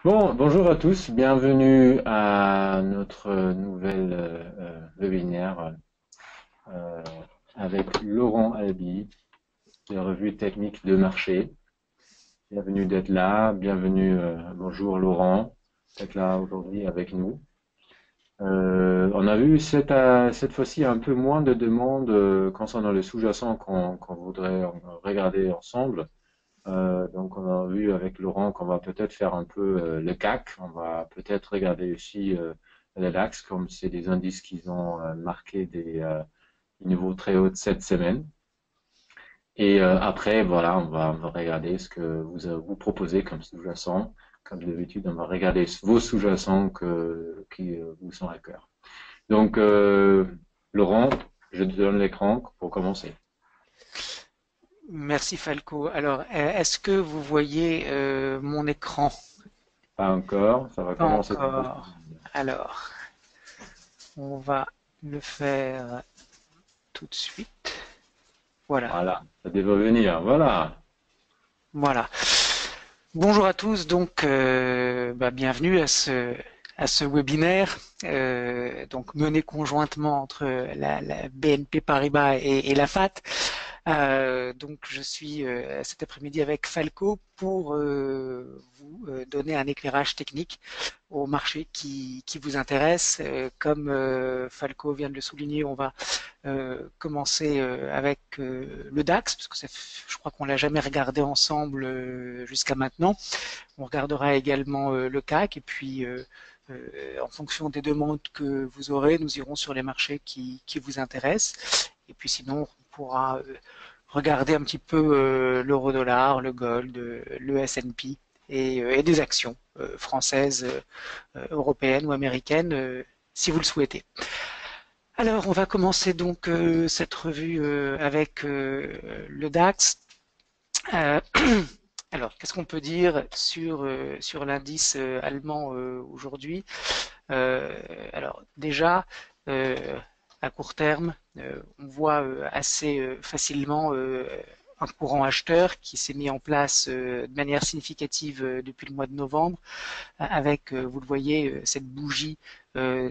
Bonjour à tous, bienvenue à notre nouvel webinaire euh, avec Laurent Albi, de la revue technique de marché. Bienvenue d'être là, bienvenue, bonjour Laurent, d'être là aujourd'hui avec nous. On a eu cette fois-ci un peu moins de demandes concernant le sous-jacent qu'on voudrait regarder ensemble. Donc, on a vu avec Laurent qu'on va peut-être faire un peu le CAC. On va peut-être regarder aussi le DAX, comme c'est des indices qui ont marqué des niveaux très hauts cette semaine. Et après, voilà, on va regarder ce que vous proposez comme sous-jacent. Comme d'habitude, on va regarder vos sous-jacents qui vous sont à cœur. Donc, Laurent, je te donne l'écran pour commencer. Merci Falco. Alors, est-ce que vous voyez mon écran? Pas encore, ça va Pas commencer dans deux encore. secondes. Alors, on va le faire tout de suite. Voilà. Voilà, ça devrait venir, voilà. Voilà. Bonjour à tous. Donc, bienvenue à ce webinaire, donc mené conjointement entre la BNP Paribas et la FAT. Donc je suis cet après-midi avec Falco pour vous donner un éclairage technique au marché qui vous intéresse. Comme Falco vient de le souligner, on va commencer avec le DAX, parce que je crois qu'on l'a jamais regardé ensemble jusqu'à maintenant. On regardera également le CAC et puis en fonction des demandes que vous aurez, nous irons sur les marchés qui vous intéressent. Et puis sinon, on pourra regarder un petit peu l'euro-dollar, le gold, le S&P et des actions françaises, européennes ou américaines, si vous le souhaitez. Alors, on va commencer donc cette revue avec le DAX. Euh, alors, qu'est-ce qu'on peut dire sur l'indice allemand aujourd'hui? Euh, alors, déjà, euh, à court terme, on voit assez facilement un courant acheteur qui s'est mis en place de manière significative depuis le mois de novembre avec, vous le voyez, cette bougie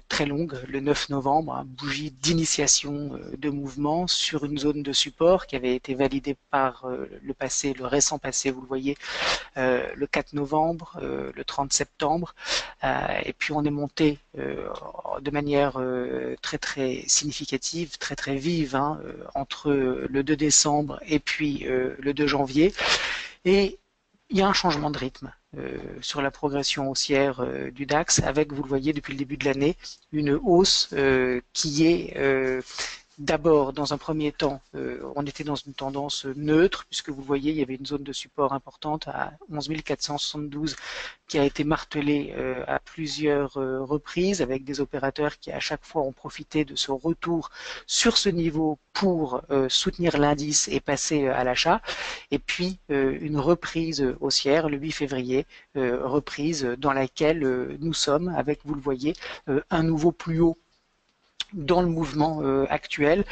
très longue, le 9 novembre, hein, bougie d'initiation de mouvement sur une zone de support qui avait été validée par le passé, le récent passé, vous le voyez, le 4 novembre, le 30 septembre, et puis on est monté de manière très très significative, très très vive, hein, entre le 2 décembre et puis le 2 janvier, et il y a un changement de rythme sur la progression haussière du DAX, avec, vous le voyez depuis le début de l'année, une hausse qui est d'abord, dans un premier temps, on était dans une tendance neutre, puisque vous voyez, il y avait une zone de support importante à 11 472 qui a été martelée à plusieurs reprises, avec des opérateurs qui à chaque fois ont profité de ce retour sur ce niveau pour soutenir l'indice et passer à l'achat. Et puis une reprise haussière le 8 février, reprise dans laquelle nous sommes, avec, vous le voyez, un nouveau plus haut dans le mouvement actuel,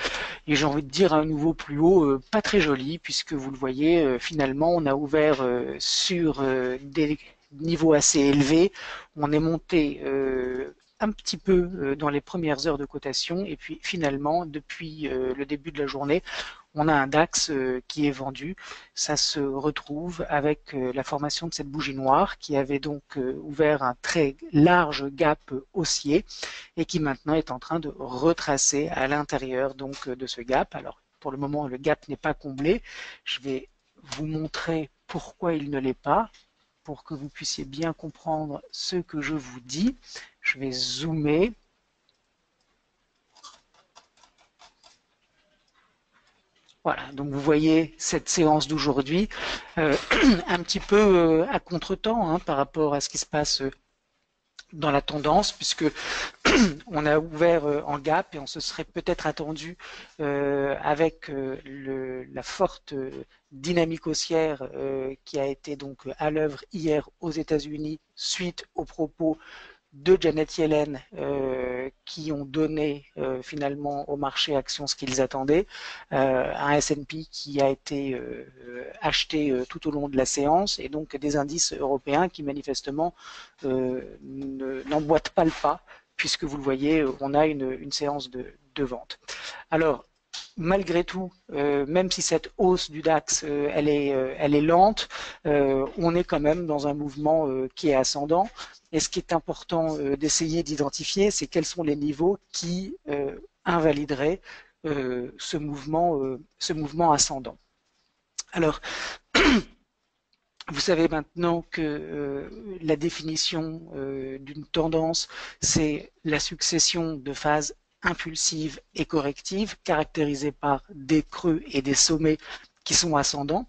et j'ai envie de dire un nouveau plus haut pas très joli, puisque vous le voyez, finalement on a ouvert sur des niveaux assez élevés, on est monté un petit peu dans les premières heures de cotation, et puis finalement depuis le début de la journée on a un DAX qui est vendu. Ça se retrouve avec la formation de cette bougie noire qui avait donc ouvert un très large gap haussier et qui maintenant est en train de retracer à l'intérieur donc de ce gap. Alors pour le moment le gap n'est pas comblé. Je vais vous montrer pourquoi il ne l'est pas pour que vous puissiez bien comprendre ce que je vous dis. Je vais zoomer. Voilà, donc vous voyez cette séance d'aujourd'hui un petit peu à contretemps, hein, par rapport à ce qui se passe dans la tendance, puisque on a ouvert en gap et on se serait peut-être attendu avec la forte dynamique haussière qui a été donc à l'œuvre hier aux États-Unis suite aux propos de Janet Yellen qui ont donné finalement au marché actions ce qu'ils attendaient, un S&P qui a été acheté tout au long de la séance et donc des indices européens qui manifestement n'emboîtent pas le pas puisque vous le voyez, on a une séance de vente. Alors, malgré tout, même si cette hausse du DAX, elle est lente, on est quand même dans un mouvement qui est ascendant. Et ce qui est important d'essayer d'identifier, c'est quels sont les niveaux qui invalideraient ce mouvement ascendant. Alors, vous savez maintenant que la définition d'une tendance, c'est la succession de phases impulsives et correctives, caractérisées par des creux et des sommets qui sont ascendants.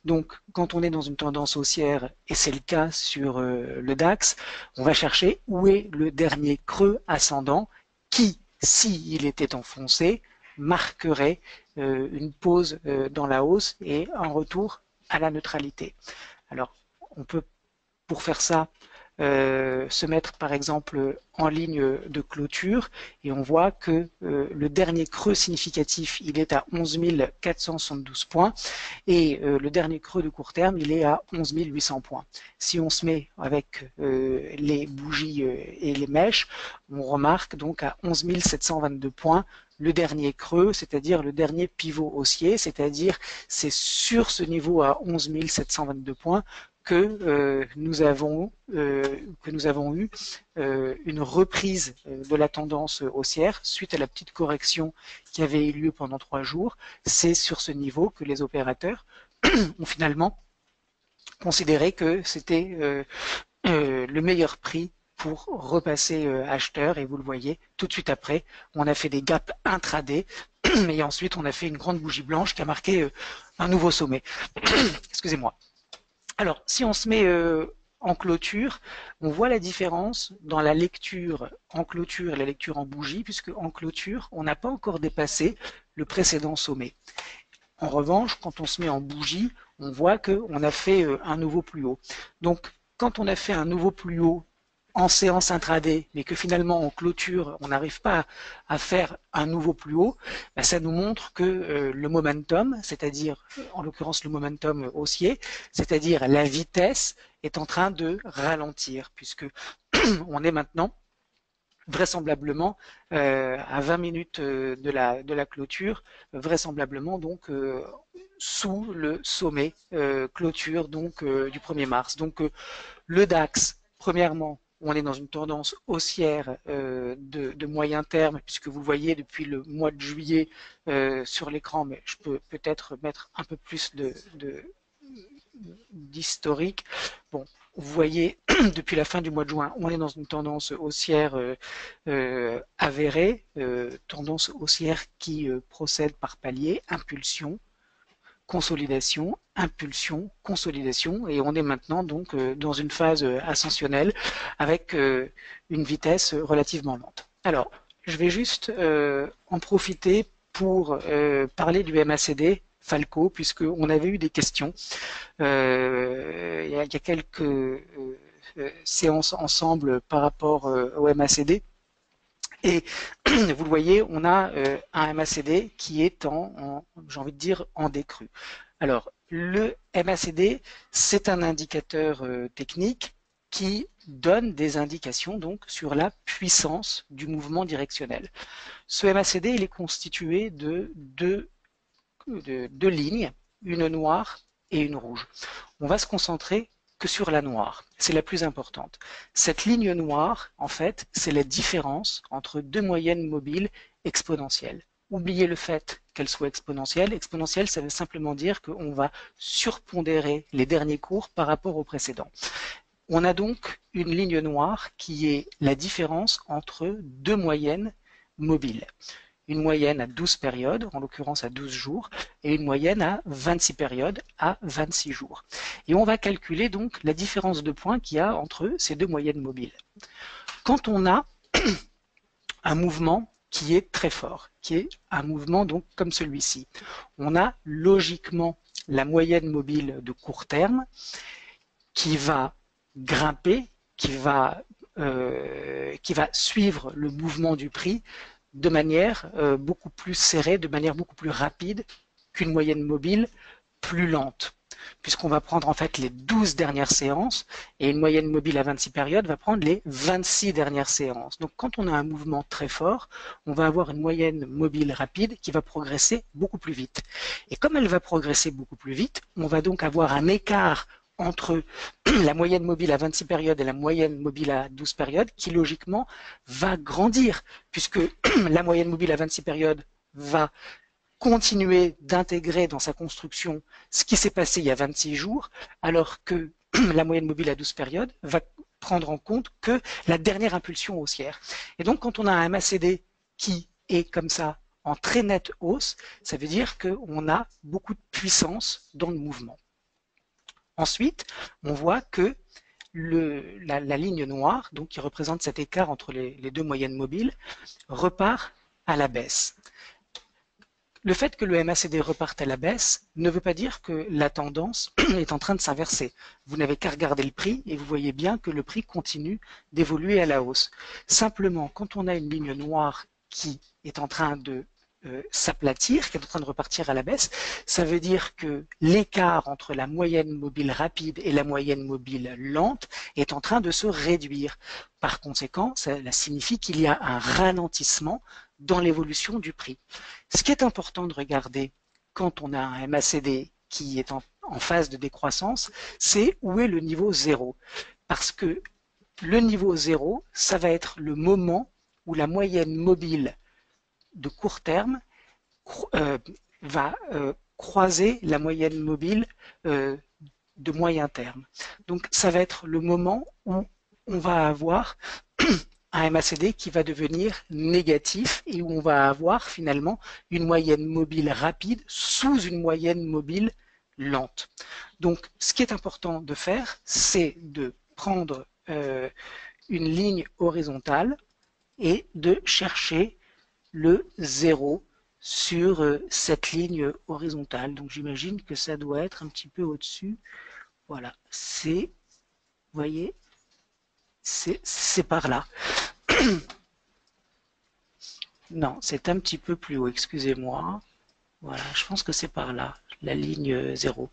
Donc, quand on est dans une tendance haussière, et c'est le cas sur le DAX, on va chercher où est le dernier creux ascendant qui, s'il était enfoncé, marquerait une pause dans la hausse et un retour à la neutralité. Alors, on peut, pour faire ça, se mettre par exemple en ligne de clôture et on voit que le dernier creux significatif il est à 11 472 points et le dernier creux de court terme il est à 11 800 points. Si on se met avec les bougies et les mèches, on remarque donc à 11 722 points le dernier creux, c'est-à-dire le dernier pivot haussier, c'est-à-dire c'est sur ce niveau à 11 722 points que nous avons eu une reprise de la tendance haussière suite à la petite correction qui avait eu lieu pendant 3 jours. C'est sur ce niveau que les opérateurs ont finalement considéré que c'était le meilleur prix pour repasser acheteur et vous le voyez tout de suite après on a fait des gaps intraday et ensuite on a fait une grande bougie blanche qui a marqué un nouveau sommet. Excusez-moi. Alors, si on se met en clôture, on voit la différence dans la lecture en clôture et la lecture en bougie, puisque en clôture, on n'a pas encore dépassé le précédent sommet. En revanche, quand on se met en bougie, on voit qu'on a fait un nouveau plus haut. Donc, quand on a fait un nouveau plus haut en séance intraday, mais que finalement en clôture, on n'arrive pas à faire un nouveau plus haut, ben ça nous montre que le momentum, c'est-à-dire en l'occurrence le momentum haussier, c'est-à-dire la vitesse, est en train de ralentir, puisque on est maintenant vraisemblablement à 20 minutes de la clôture, vraisemblablement donc sous le sommet clôture donc du 1er mars. Donc le DAX, premièrement, on est dans une tendance haussière de moyen terme, puisque vous voyez depuis le mois de juillet sur l'écran, mais je peux peut-être mettre un peu plus d'historique. Bon, vous voyez, depuis la fin du mois de juin, on est dans une tendance haussière avérée, tendance haussière qui procède par palier, impulsion, consolidation, impulsion, consolidation, et on est maintenant donc dans une phase ascensionnelle avec une vitesse relativement lente. Alors, je vais juste en profiter pour parler du MACD Falco, puisqu'on avait eu des questions. Il y a quelques séances ensemble par rapport au MACD. Et vous le voyez, on a un MACD qui est j'ai envie de dire, en décrue. Alors, le MACD, c'est un indicateur technique qui donne des indications donc sur la puissance du mouvement directionnel. Ce MACD, il est constitué de deux lignes, une noire et une rouge. On va se concentrer que sur la noire. C'est la plus importante. Cette ligne noire, en fait, c'est la différence entre deux moyennes mobiles exponentielles. Oubliez le fait qu'elles soient exponentielles. Exponentielle, ça veut simplement dire qu'on va surpondérer les derniers cours par rapport aux précédents. On a donc une ligne noire qui est la différence entre deux moyennes mobiles. Une moyenne à 12 périodes, en l'occurrence à 12 jours, et une moyenne à 26 périodes à 26 jours. Et on va calculer donc la différence de points qu'il y a entre ces deux moyennes mobiles. Quand on a un mouvement qui est très fort, qui est un mouvement donc comme celui-ci, on a logiquement la moyenne mobile de court terme qui va grimper, qui va qui va suivre le mouvement du prix de manière beaucoup plus serrée, de manière beaucoup plus rapide qu'une moyenne mobile plus lente, puisqu'on va prendre en fait les 12 dernières séances et une moyenne mobile à 26 périodes va prendre les 26 dernières séances. Donc quand on a un mouvement très fort, on va avoir une moyenne mobile rapide qui va progresser beaucoup plus vite. Et comme elle va progresser beaucoup plus vite, on va donc avoir un écart entre la moyenne mobile à 26 périodes et la moyenne mobile à 12 périodes qui logiquement va grandir, puisque la moyenne mobile à 26 périodes va continuer d'intégrer dans sa construction ce qui s'est passé il y a 26 jours, alors que la moyenne mobile à 12 périodes va prendre en compte que la dernière impulsion haussière. Et donc quand on a un MACD qui est comme ça en très nette hausse, ça veut dire qu'on a beaucoup de puissance dans le mouvement. Ensuite, on voit que la ligne noire, donc qui représente cet écart entre les deux moyennes mobiles, repart à la baisse. Le fait que le MACD reparte à la baisse ne veut pas dire que la tendance est en train de s'inverser. Vous n'avez qu'à regarder le prix et vous voyez bien que le prix continue d'évoluer à la hausse. Simplement, quand on a une ligne noire qui est en train de s'aplatir, qui est en train de repartir à la baisse, ça veut dire que l'écart entre la moyenne mobile rapide et la moyenne mobile lente est en train de se réduire. Par conséquent, cela signifie qu'il y a un ralentissement dans l'évolution du prix. Ce qui est important de regarder quand on a un MACD qui est en phase de décroissance, c'est où est le niveau 0. Parce que le niveau 0, ça va être le moment où la moyenne mobile de court terme va croiser la moyenne mobile de moyen terme. Donc ça va être le moment où on va avoir un MACD qui va devenir négatif et où on va avoir finalement une moyenne mobile rapide sous une moyenne mobile lente. Donc ce qui est important de faire, c'est de prendre une ligne horizontale et de chercher le 0 sur cette ligne horizontale. Donc j'imagine que ça doit être un petit peu au-dessus. Voilà, c'est, vous voyez, c'est par là. Non, c'est un petit peu plus haut, excusez-moi. Voilà, je pense que c'est par là, la ligne 0.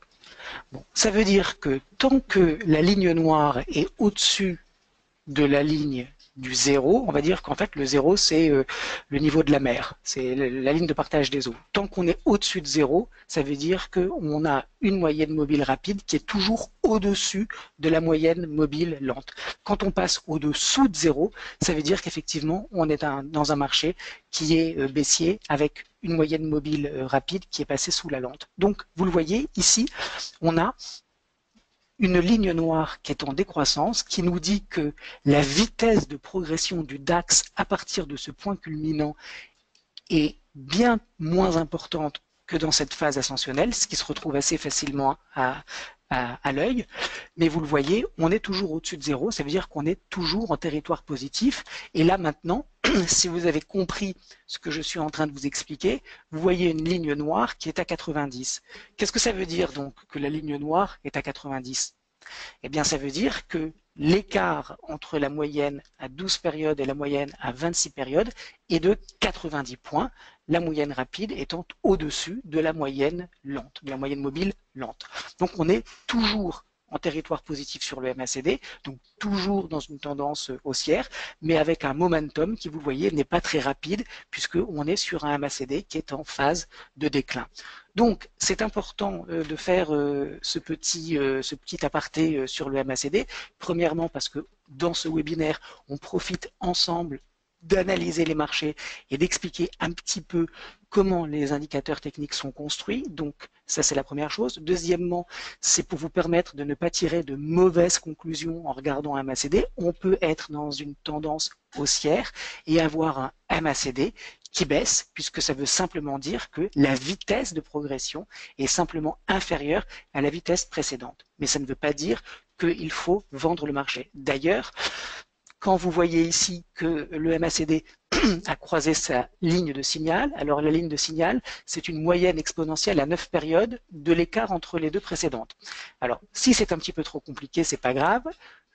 Bon, ça veut dire que tant que la ligne noire est au-dessus de la ligne du 0, on va dire qu'en fait le 0 c'est le niveau de la mer, c'est la ligne de partage des eaux. Tant qu'on est au-dessus de 0, ça veut dire qu'on a une moyenne mobile rapide qui est toujours au-dessus de la moyenne mobile lente. Quand on passe au-dessous de 0, ça veut dire qu'effectivement on est dans un marché qui est baissier avec une moyenne mobile rapide qui est passée sous la lente. Donc vous le voyez ici, on a une ligne noire qui est en décroissance, qui nous dit que la vitesse de progression du DAX à partir de ce point culminant est bien moins importante que dans cette phase ascensionnelle, ce qui se retrouve assez facilement à l'œil. Mais vous le voyez, on est toujours au-dessus de 0, ça veut dire qu'on est toujours en territoire positif. Et là maintenant, si vous avez compris ce que je suis en train de vous expliquer, vous voyez une ligne noire qui est à 90. Qu'est-ce que ça veut dire donc que la ligne noire est à 90? Eh bien ça veut dire que l'écart entre la moyenne à 12 périodes et la moyenne à 26 périodes est de 90 points, la moyenne rapide étant au-dessus de la moyenne lente, de la moyenne mobile lente. Donc on est toujours en territoire positif sur le MACD, donc toujours dans une tendance haussière, mais avec un momentum qui, vous voyez, n'est pas très rapide puisqu'on est sur un MACD qui est en phase de déclin. Donc, c'est important de faire ce petit aparté sur le MACD. Premièrement, parce que dans ce webinaire, on profite ensemble d'analyser les marchés et d'expliquer un petit peu comment les indicateurs techniques sont construits. Donc, ça, c'est la première chose. Deuxièmement, c'est pour vous permettre de ne pas tirer de mauvaises conclusions en regardant un MACD. On peut être dans une tendance haussière et avoir un MACD qui baisse, puisque ça veut simplement dire que la vitesse de progression est simplement inférieure à la vitesse précédente. Mais ça ne veut pas dire qu'il faut vendre le marché. D'ailleurs, quand vous voyez ici que le MACD a croisé sa ligne de signal, alors la ligne de signal, c'est une moyenne exponentielle à 9 périodes de l'écart entre les deux précédentes. Alors, si c'est un petit peu trop compliqué, c'est pas grave.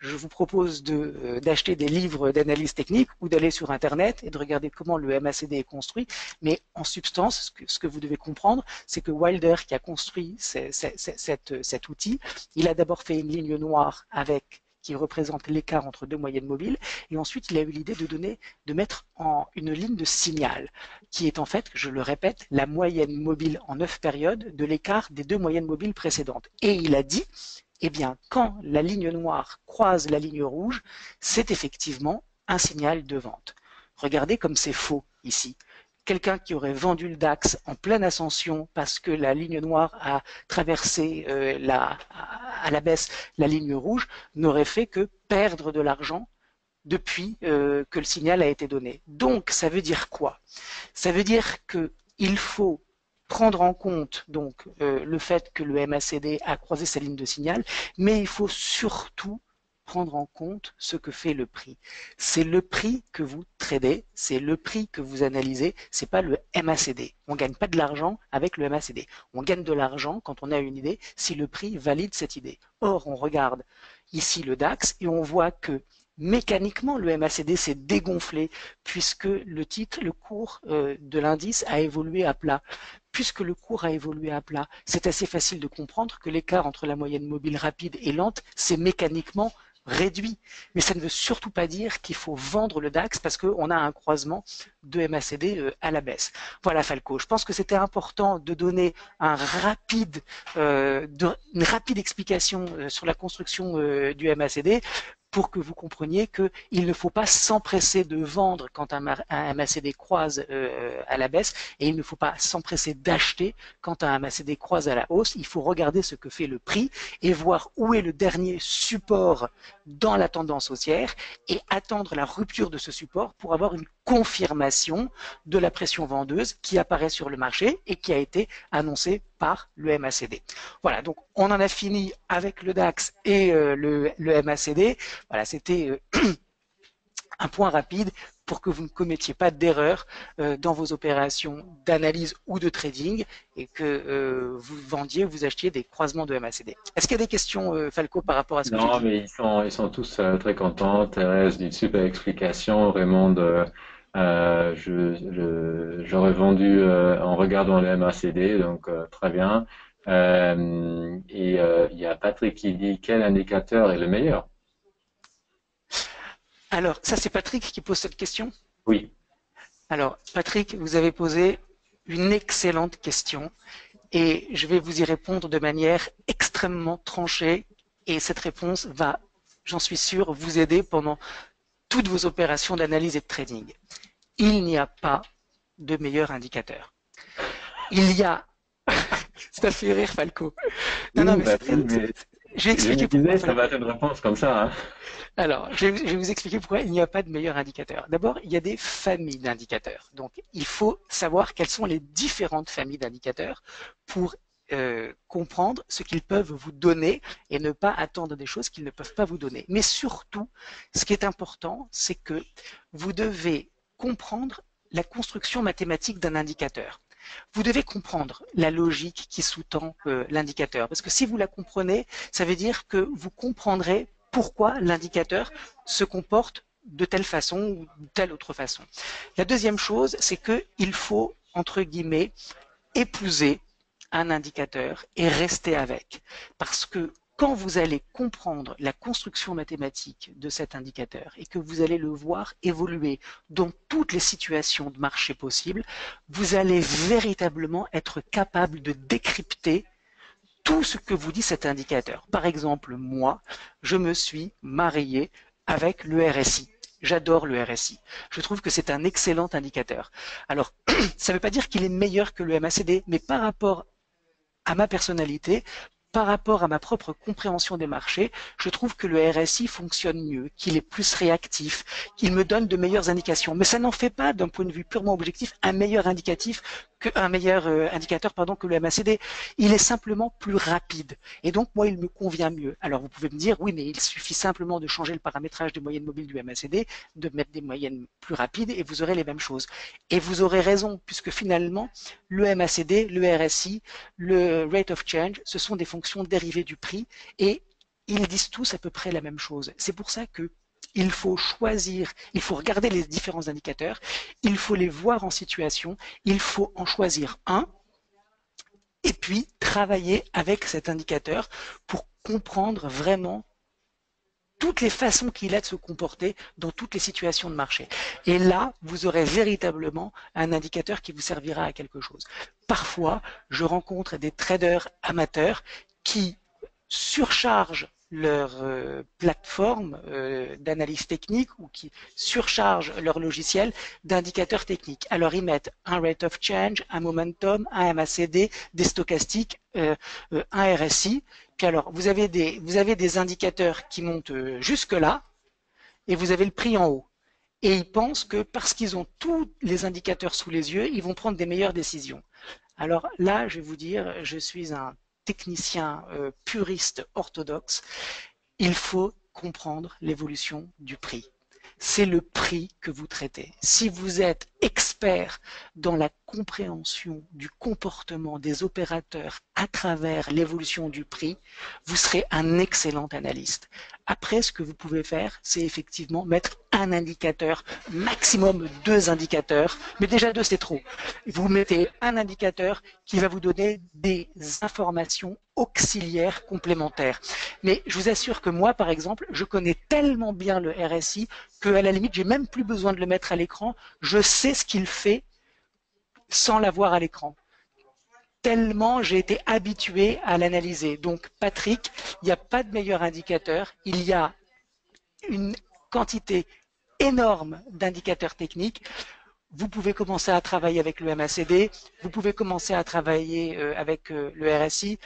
je vous propose d'acheter des livres d'analyse technique ou d'aller sur Internet et de regarder comment le MACD est construit. Mais en substance, ce que vous devez comprendre, c'est que Wilder, qui a construit cet outil, il a d'abord fait une ligne noire qui représente l'écart entre deux moyennes mobiles, et ensuite il a eu l'idée de mettre en une ligne de signal, qui est en fait, je le répète, la moyenne mobile en 9 périodes de l'écart des deux moyennes mobiles précédentes. Et il a dit, eh bien, quand la ligne noire croise la ligne rouge, c'est effectivement un signal de vente. Regardez comme c'est faux ici. Quelqu'un qui aurait vendu le DAX en pleine ascension parce que la ligne noire a traversé à la baisse la ligne rouge n'aurait fait que perdre de l'argent depuis que le signal a été donné. Donc, ça veut dire quoi? Ça veut dire qu'il faut prendre en compte donc le fait que le MACD a croisé sa ligne de signal, mais il faut surtout prendre en compte ce que fait le prix. C'est le prix que vous tradez, c'est le prix que vous analysez, c'est pas le MACD. On gagne pas de l'argent avec le MACD. On gagne de l'argent quand on a une idée, si le prix valide cette idée. Or, on regarde ici le DAX et on voit que mécaniquement, le MACD s'est dégonflé puisque le cours de l'indice a évolué à plat. Puisque le cours a évolué à plat, c'est assez facile de comprendre que l'écart entre la moyenne mobile rapide et lente s'est mécaniquement réduit. Mais ça ne veut surtout pas dire qu'il faut vendre le DAX parce qu'on a un croisement de MACD à la baisse. Voilà Falco, je pense que c'était important de donner une rapide explication sur la construction du MACD pour que vous compreniez qu'il ne faut pas s'empresser de vendre quand un MACD croise à la baisse et il ne faut pas s'empresser d'acheter quand un MACD croise à la hausse. Il faut regarder ce que fait le prix et voir où est le dernier support dans la tendance haussière et attendre la rupture de ce support pour avoir une confirmation de la pression vendeuse qui apparaît sur le marché et qui a été annoncée par le MACD. Voilà, donc on en a fini avec le DAX et le MACD. Voilà, c'était un point rapide pour que vous ne commettiez pas d'erreur dans vos opérations d'analyse ou de trading et que vous vendiez ou vous achetiez des croisements de MACD. Est-ce qu'il y a des questions, Falco, par rapport à ce que j'ai Non, dit? mais ils sont tous très contents. Thérèse, d'une super explication. Raymond, j'aurais vendu en regardant le MACD, donc très bien. Il y a Patrick qui dit quel indicateur est le meilleur? Alors, ça c'est Patrick qui pose cette question. Oui. Alors, Patrick, vous avez posé une excellente question et je vais vous y répondre de manière extrêmement tranchée et cette réponse va, j'en suis sûr, vous aider pendant toutes vos opérations d'analyse et de trading. Il n'y a pas de meilleur indicateur. Il y a... Ça fait rire, Falco. Non, non, mais c'est très... Je vais expliquer pourquoi. Ça va être une réponse comme ça. Hein. Alors, je vais vous expliquer pourquoi il n'y a pas de meilleur indicateur. D'abord, il y a des familles d'indicateurs. Donc, il faut savoir quelles sont les différentes familles d'indicateurs pour comprendre ce qu'ils peuvent vous donner et ne pas attendre des choses qu'ils ne peuvent pas vous donner. Mais surtout, ce qui est important, c'est que vous devez comprendre la construction mathématique d'un indicateur. Vous devez comprendre la logique qui sous-tend l'indicateur. Parce que si vous la comprenez, ça veut dire que vous comprendrez pourquoi l'indicateur se comporte de telle façon ou de telle autre façon. La deuxième chose, c'est qu'il faut, entre guillemets, épouser un indicateur et rester avec. Parce que quand vous allez comprendre la construction mathématique de cet indicateur et que vous allez le voir évoluer dans toutes les situations de marché possibles, vous allez véritablement être capable de décrypter tout ce que vous dit cet indicateur. Par exemple, moi, je me suis marié avec le RSI. J'adore le RSI. Je trouve que c'est un excellent indicateur. Alors, ça ne veut pas dire qu'il est meilleur que le MACD, mais par rapport à ma personnalité, par rapport à ma propre compréhension des marchés, je trouve que le RSI fonctionne mieux, qu'il est plus réactif, qu'il me donne de meilleures indications. Mais ça n'en fait pas, d'un point de vue purement objectif, un meilleur indicateur que le MACD. Il est simplement plus rapide. Et donc, moi, il me convient mieux. Alors, vous pouvez me dire, oui, mais il suffit simplement de changer le paramétrage des moyennes mobiles du MACD, de mettre des moyennes plus rapides et vous aurez les mêmes choses. Et vous aurez raison, puisque finalement, le MACD, le RSI, le rate of change, ce sont des fonctions dérivées du prix et ils disent tous à peu près la même chose. C'est pour ça que il faut choisir, il faut regarder les différents indicateurs, il faut les voir en situation, il faut en choisir un et puis travailler avec cet indicateur pour comprendre vraiment toutes les façons qu'il a de se comporter dans toutes les situations de marché. Et là, vous aurez véritablement un indicateur qui vous servira à quelque chose. Parfois, je rencontre des traders amateurs qui surchargent leur plateforme d'analyse technique ou qui surchargent leur logiciel d'indicateurs techniques. Alors ils mettent un rate of change, un momentum, un MACD, des stochastiques, un RSI. Puis alors vous avez des indicateurs qui montent jusque là et vous avez le prix en haut. Et ils pensent que parce qu'ils ont tous les indicateurs sous les yeux, ils vont prendre des meilleures décisions. Alors là, je vais vous dire, je suis un technicien puriste orthodoxe, il faut comprendre l'évolution du prix. C'est le prix que vous traitez. Si vous êtes expert dans la compréhension du comportement des opérateurs à travers l'évolution du prix, vous serez un excellent analyste. Après, ce que vous pouvez faire, c'est effectivement mettre un indicateur, maximum 2 indicateurs, mais déjà 2 c'est trop. Vous mettez un indicateur qui va vous donner des informations auxiliaires complémentaires. Mais je vous assure que moi, par exemple, je connais tellement bien le RSI qu'à la limite, j'ai même plus besoin de le mettre à l'écran. Je sais ce qu'il fait sans l'avoir à l'écran. Tellement j'ai été habitué à l'analyser. Donc, Patrick, il n'y a pas de meilleur indicateur. Il y a une quantité énorme d'indicateurs techniques. Vous pouvez commencer à travailler avec le MACD, vous pouvez commencer à travailler avec le RSI.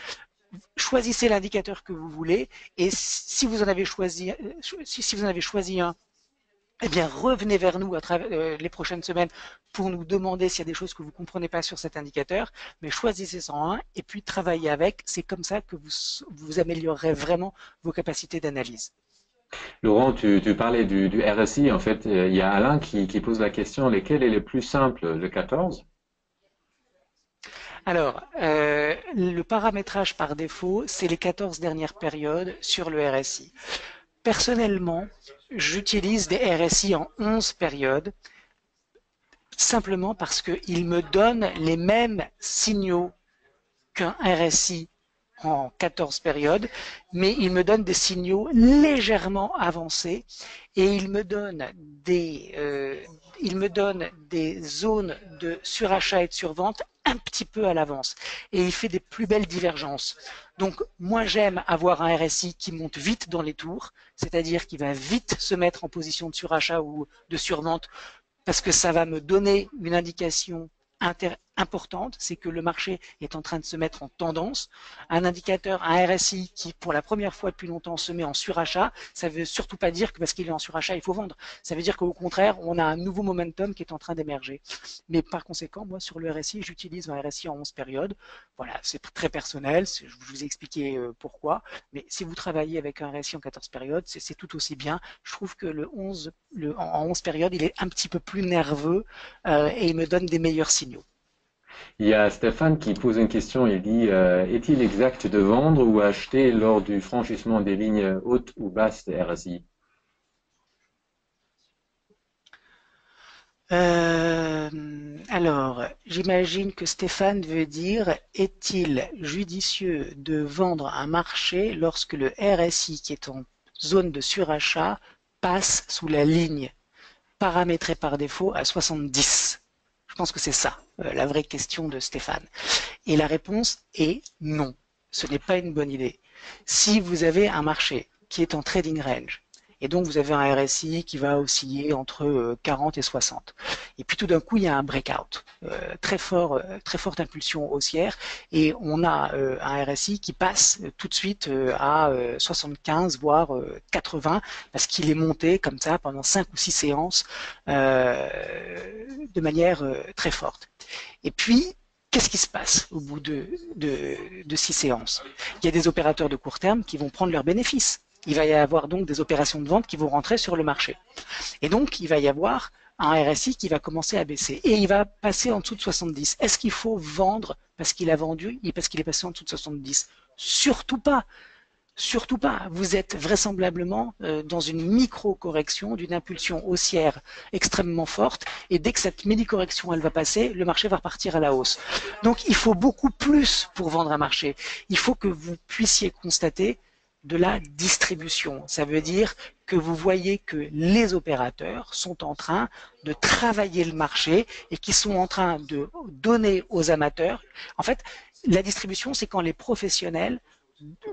Choisissez l'indicateur que vous voulez et si vous en avez choisi un, eh bien revenez vers nous à travers les prochaines semaines pour nous demander s'il y a des choses que vous ne comprenez pas sur cet indicateur, mais choisissez un et puis travaillez avec. C'est comme ça que vous améliorerez vraiment vos capacités d'analyse. Laurent, tu parlais du RSI. En fait, il y a Alain qui pose la question, lequel est le plus simple, le 14? Alors, le paramétrage par défaut, c'est les 14 dernières périodes sur le RSI. Personnellement, j'utilise des RSI en 11 périodes, simplement parce qu'ils me donnent les mêmes signaux qu'un RSI en 14 périodes, mais il me donne des signaux légèrement avancés et il me donne des zones de surachat et de survente un petit peu à l'avance et il fait des plus belles divergences. Donc moi j'aime avoir un RSI qui monte vite dans les tours, c'est-à-dire qui va vite se mettre en position de surachat ou de survente parce que ça va me donner une indication importante, c'est que le marché est en train de se mettre en tendance. Un indicateur, un RSI qui pour la première fois depuis longtemps se met en surachat, ça ne veut surtout pas dire que parce qu'il est en surachat il faut vendre. Ça veut dire qu'au contraire on a un nouveau momentum qui est en train d'émerger. Mais par conséquent, moi sur le RSI, j'utilise un RSI en 11 périodes. Voilà, c'est très personnel, je vous ai expliqué pourquoi. Mais si vous travaillez avec un RSI en 14 périodes, c'est tout aussi bien. Je trouve que en 11 périodes, il est un petit peu plus nerveux et il me donne des meilleurs signaux. Il y a Stéphane qui pose une question, il dit, est-il exact de vendre ou acheter lors du franchissement des lignes hautes ou basses des RSI? Alors, j'imagine que Stéphane veut dire, est-il judicieux de vendre un marché lorsque le RSI qui est en zone de surachat passe sous la ligne paramétrée par défaut à 70? Je pense que c'est ça, la vraie question de Stéphane. Et la réponse est non. Ce n'est pas une bonne idée. Si vous avez un marché qui est en trading range, et donc vous avez un RSI qui va osciller entre 40 et 60. Et puis tout d'un coup, il y a un breakout, très forte impulsion haussière, et on a un RSI qui passe tout de suite à 75, voire 80, parce qu'il est monté comme ça pendant 5 ou 6 séances de manière très forte. Et puis, qu'est-ce qui se passe au bout de 6 séances? Il y a des opérateurs de court terme qui vont prendre leurs bénéfices. Il va y avoir donc des opérations de vente qui vont rentrer sur le marché. Et donc, il va y avoir un RSI qui va commencer à baisser. Et il va passer en dessous de 70. Est-ce qu'il faut vendre parce qu'il a vendu et parce qu'il est passé en dessous de 70? Surtout pas. Surtout pas. Vous êtes vraisemblablement dans une micro-correction d'une impulsion haussière extrêmement forte et dès que cette mini-correction elle va passer, le marché va repartir à la hausse. Donc il faut beaucoup plus pour vendre un marché. Il faut que vous puissiez constater de la distribution. Ça veut dire que vous voyez que les opérateurs sont en train de travailler le marché et qui sont en train de donner aux amateurs. En fait, la distribution, c'est quand les professionnels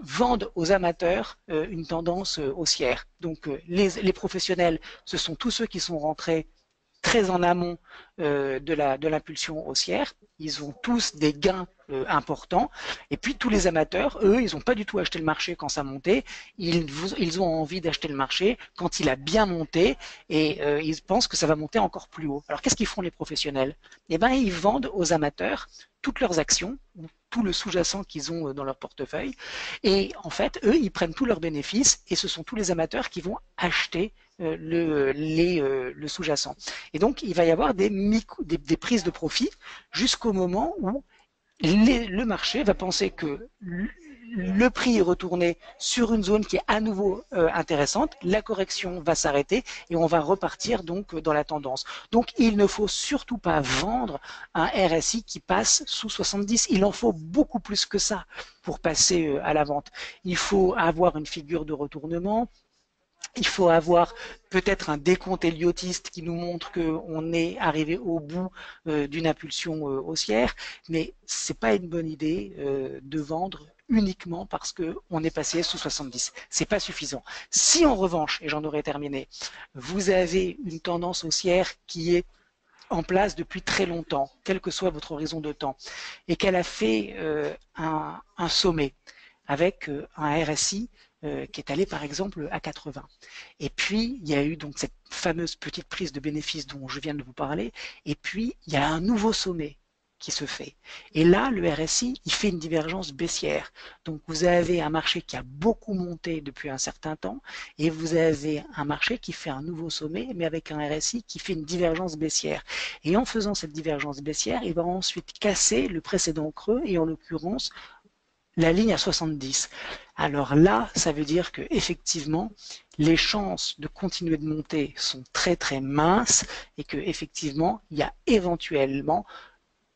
vendent aux amateurs une tendance haussière. Donc les professionnels, ce sont tous ceux qui sont rentrés très en amont de l'impulsion haussière. Ils ont tous des gains importants. Et puis tous les amateurs, eux, ils n'ont pas du tout acheté le marché quand ça montait. Ils ont envie d'acheter le marché quand il a bien monté et ils pensent que ça va monter encore plus haut. Alors qu'est-ce qu'ils font les professionnels? Eh bien, ils vendent aux amateurs toutes leurs actions, tout le sous-jacent qu'ils ont dans leur portefeuille. Et en fait, eux, ils prennent tous leurs bénéfices et ce sont tous les amateurs qui vont acheter le sous-jacent. Et donc, il va y avoir des prises de profit jusqu'au moment où le marché va penser que le prix est retourné sur une zone qui est à nouveau intéressante, la correction va s'arrêter et on va repartir donc dans la tendance. Donc il ne faut surtout pas vendre un RSI qui passe sous 70, il en faut beaucoup plus que ça pour passer à la vente. Il faut avoir une figure de retournement, il faut avoir peut-être un décompte héliotiste qui nous montre qu'on est arrivé au bout d'une impulsion haussière, mais c'est pas une bonne idée de vendre uniquement parce qu'on est passé sous 70. C'est pas suffisant. Si en revanche, et j'en aurai terminé, vous avez une tendance haussière qui est en place depuis très longtemps, quel que soit votre horizon de temps, et qu'elle a fait un sommet avec un RSI qui est allé par exemple à 80. Et puis il y a eu donc cette fameuse petite prise de bénéfice dont je viens de vous parler, et puis il y a un nouveau sommet qui se fait. Et là, le RSI, il fait une divergence baissière. Donc vous avez un marché qui a beaucoup monté depuis un certain temps, et vous avez un marché qui fait un nouveau sommet, mais avec un RSI qui fait une divergence baissière. Et en faisant cette divergence baissière, il va ensuite casser le précédent creux, et en l'occurrence, la ligne à 70. Alors là, ça veut dire que effectivement, les chances de continuer de monter sont très très minces et que effectivement, il y a éventuellement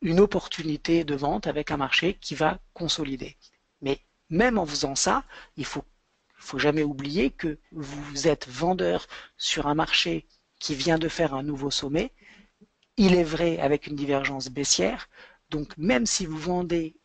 une opportunité de vente avec un marché qui va consolider. Mais même en faisant ça, il faut jamais oublier que vous êtes vendeur sur un marché qui vient de faire un nouveau sommet. Il est vrai avec une divergence baissière. Donc même si vous vendez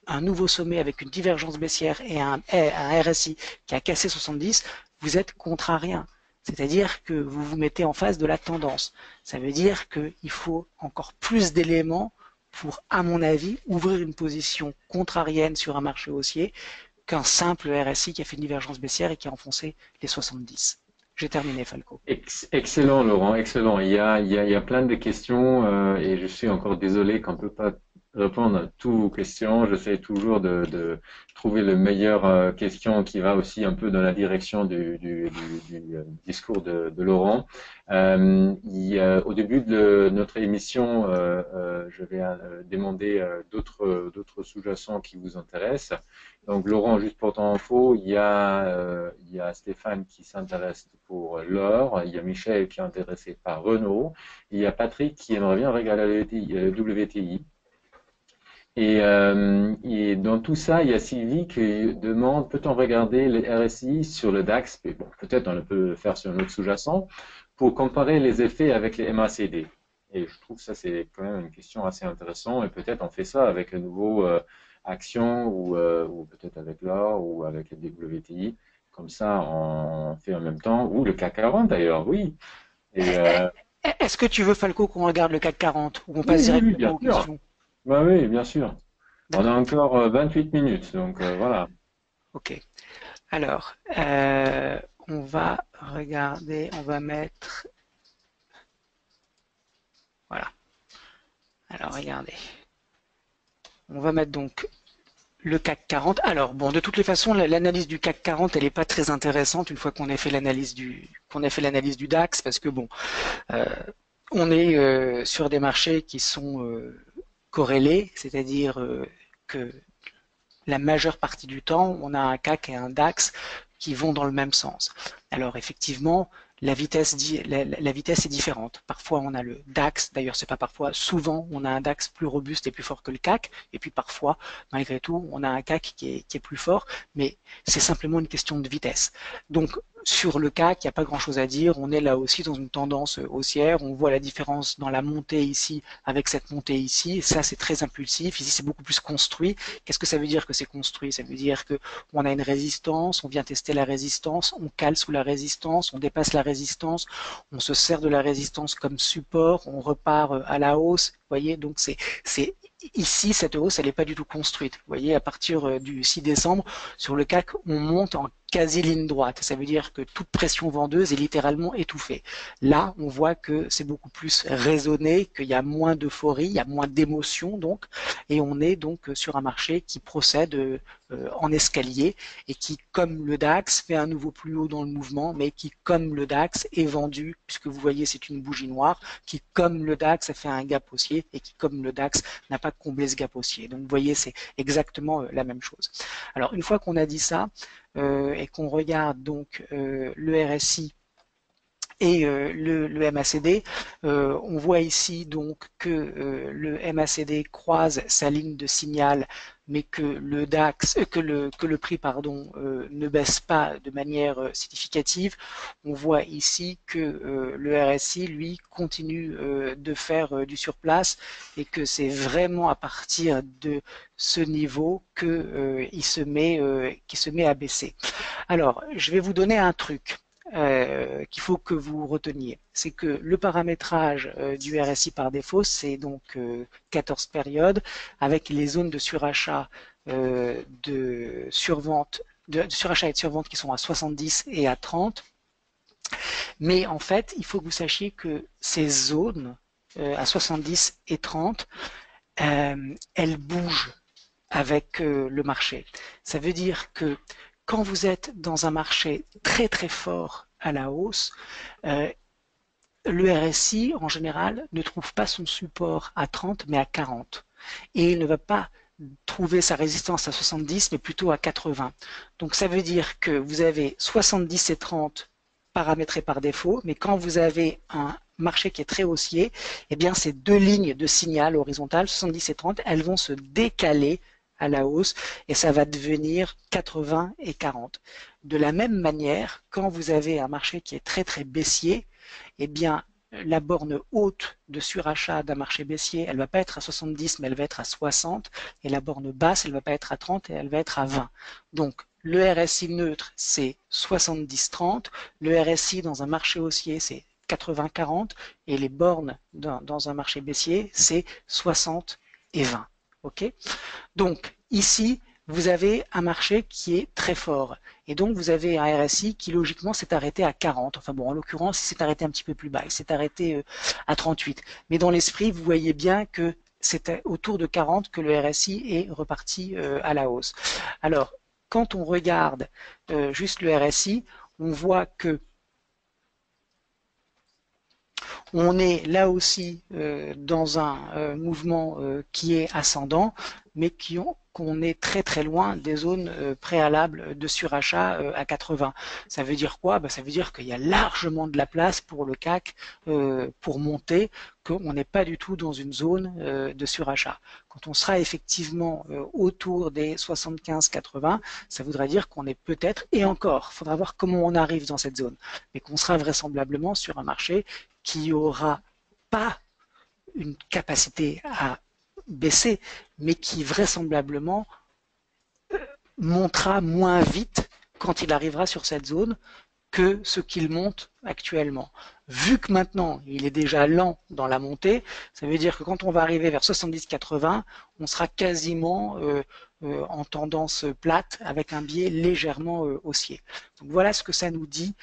un nouveau sommet avec une divergence baissière et un RSI qui a cassé 70, vous êtes contrarien. C'est-à-dire que vous vous mettez en face de la tendance. Ça veut dire qu'il faut encore plus d'éléments pour, à mon avis, ouvrir une position contrarienne sur un marché haussier qu'un simple RSI qui a fait une divergence baissière et qui a enfoncé les 70. J'ai terminé, Falco. Excellent, Laurent, excellent. Il y a plein de questions et je suis encore désolé qu'on ne peut pas répondre à toutes vos questions. J'essaie toujours de trouver le meilleur question qui va aussi un peu dans la direction du discours de Laurent. Au début de notre émission, je vais demander d'autres sous-jacents qui vous intéressent. Donc, Laurent, juste pour ton info, il y a Stéphane qui s'intéresse pour l'or, il y a Michel qui est intéressé par Renault, il y a Patrick qui aimerait bien regarder le WTI. Et dans tout ça, il y a Sylvie qui demande, peut-on regarder les RSI sur le DAX? Mais bon, peut-être on peut le faire sur un autre sous-jacent pour comparer les effets avec les MACD. Et je trouve que ça, c'est quand même une question assez intéressante. Et peut-être on fait ça avec un nouveau action ou peut-être avec l'or ou avec le WTI. Comme ça, on fait en même temps. Ou le CAC 40 d'ailleurs, oui. Et, Est-ce que tu veux, Falco, qu'on regarde le CAC 40 ou on passe oui, directement bien aux sûr. questions? Bah oui, bien sûr. On a D'accord. encore 28 minutes, donc voilà. Ok. Alors, on va regarder, on va mettre, voilà. Alors, regardez. On va mettre donc le CAC 40. Alors, bon, de toutes les façons, l'analyse du CAC 40, elle n'est pas très intéressante une fois qu'on a fait l'analyse du DAX, parce que bon, euh, on est sur des marchés qui sont corrélés, c'est-à-dire que la majeure partie du temps, on a un CAC et un DAX qui vont dans le même sens. Alors effectivement, la vitesse est différente. Parfois on a le DAX, d'ailleurs c'est pas parfois, souvent on a un DAX plus robuste et plus fort que le CAC, et puis parfois, malgré tout, on a un CAC qui est plus fort, mais c'est simplement une question de vitesse. Donc sur le CAC, il n'y a pas grand-chose à dire. On est là aussi dans une tendance haussière. On voit la différence dans la montée ici avec cette montée ici. Ça, c'est très impulsif. Ici, c'est beaucoup plus construit. Qu'est-ce que ça veut dire que c'est construit? Ça veut dire que on a une résistance, on vient tester la résistance, on cale sous la résistance, on dépasse la résistance, on se sert de la résistance comme support, on repart à la hausse. Vous voyez, donc c'est ici, cette hausse, elle n'est pas du tout construite. Vous voyez, à partir du 6 décembre, sur le CAC, on monte en quasi ligne droite. Ça veut dire que toute pression vendeuse est littéralement étouffée. Là, on voit que c'est beaucoup plus raisonné, qu'il y a moins d'euphorie, il y a moins d'émotion, donc, et on est donc sur un marché qui procède en escalier et qui, comme le DAX, fait un nouveau plus haut dans le mouvement, mais qui, comme le DAX, est vendu, puisque vous voyez, c'est une bougie noire, qui, comme le DAX, a fait un gap haussier et qui, comme le DAX, n'a pas comblé ce gap haussier. Donc, vous voyez, c'est exactement la même chose. Alors, une fois qu'on a dit ça, et qu'on regarde donc le RSI et le MACD, on voit ici donc que le MACD croise sa ligne de signal, mais que le DAX, que le prix pardon ne baisse pas de manière significative. On voit ici que le RSI lui continue de faire du surplace et que c'est vraiment à partir de ce niveau que qu'il se met à baisser. Alors, je vais vous donner un truc. Qu'il faut que vous reteniez, c'est que le paramétrage du RSI par défaut, c'est donc 14 périodes avec les zones de surachat, de survente, de surachat et de survente qui sont à 70 et à 30. Mais en fait, il faut que vous sachiez que ces zones à 70 et 30, elles bougent avec le marché. Ça veut dire que quand vous êtes dans un marché très très fort à la hausse, le RSI en général ne trouve pas son support à 30 mais à 40 et il ne va pas trouver sa résistance à 70 mais plutôt à 80. Donc ça veut dire que vous avez 70 et 30 paramétrés par défaut, mais quand vous avez un marché qui est très haussier, eh bien ces deux lignes de signal horizontales, 70 et 30, elles vont se décaler à la hausse et ça va devenir 80 et 40. De la même manière, quand vous avez un marché qui est très très baissier, eh bien la borne haute de surachat d'un marché baissier, elle ne va pas être à 70 mais elle va être à 60 et la borne basse, elle ne va pas être à 30 et elle va être à 20. Donc le RSI neutre, c'est 70-30, le RSI dans un marché haussier, c'est 80-40 et les bornes dans un marché baissier, c'est 60 et 20. Ok? Donc ici, vous avez un marché qui est très fort. Et donc vous avez un RSI qui logiquement s'est arrêté à 40. Enfin bon, en l'occurrence, il s'est arrêté un petit peu plus bas. Il s'est arrêté à 38. Mais dans l'esprit, vous voyez bien que c'était autour de 40 que le RSI est reparti à la hausse. Alors, quand on regarde juste le RSI, on voit que on est là aussi dans un mouvement qui est ascendant, mais qu'on est très très loin des zones préalables de surachat à 80. Ça veut dire quoi? Ça veut dire qu'il y a largement de la place pour le CAC pour monter, qu'on n'est pas du tout dans une zone de surachat. Quand on sera effectivement autour des 75-80, ça voudra dire qu'on est peut-être, et encore, il faudra voir comment on arrive dans cette zone, mais qu'on sera vraisemblablement sur un marché qui aura pas une capacité à baisser, mais qui vraisemblablement montera moins vite quand il arrivera sur cette zone que ce qu'il monte actuellement. Vu que maintenant il est déjà lent dans la montée, ça veut dire que quand on va arriver vers 70-80, on sera quasiment en tendance plate avec un biais légèrement haussier. Donc voilà ce que ça nous dit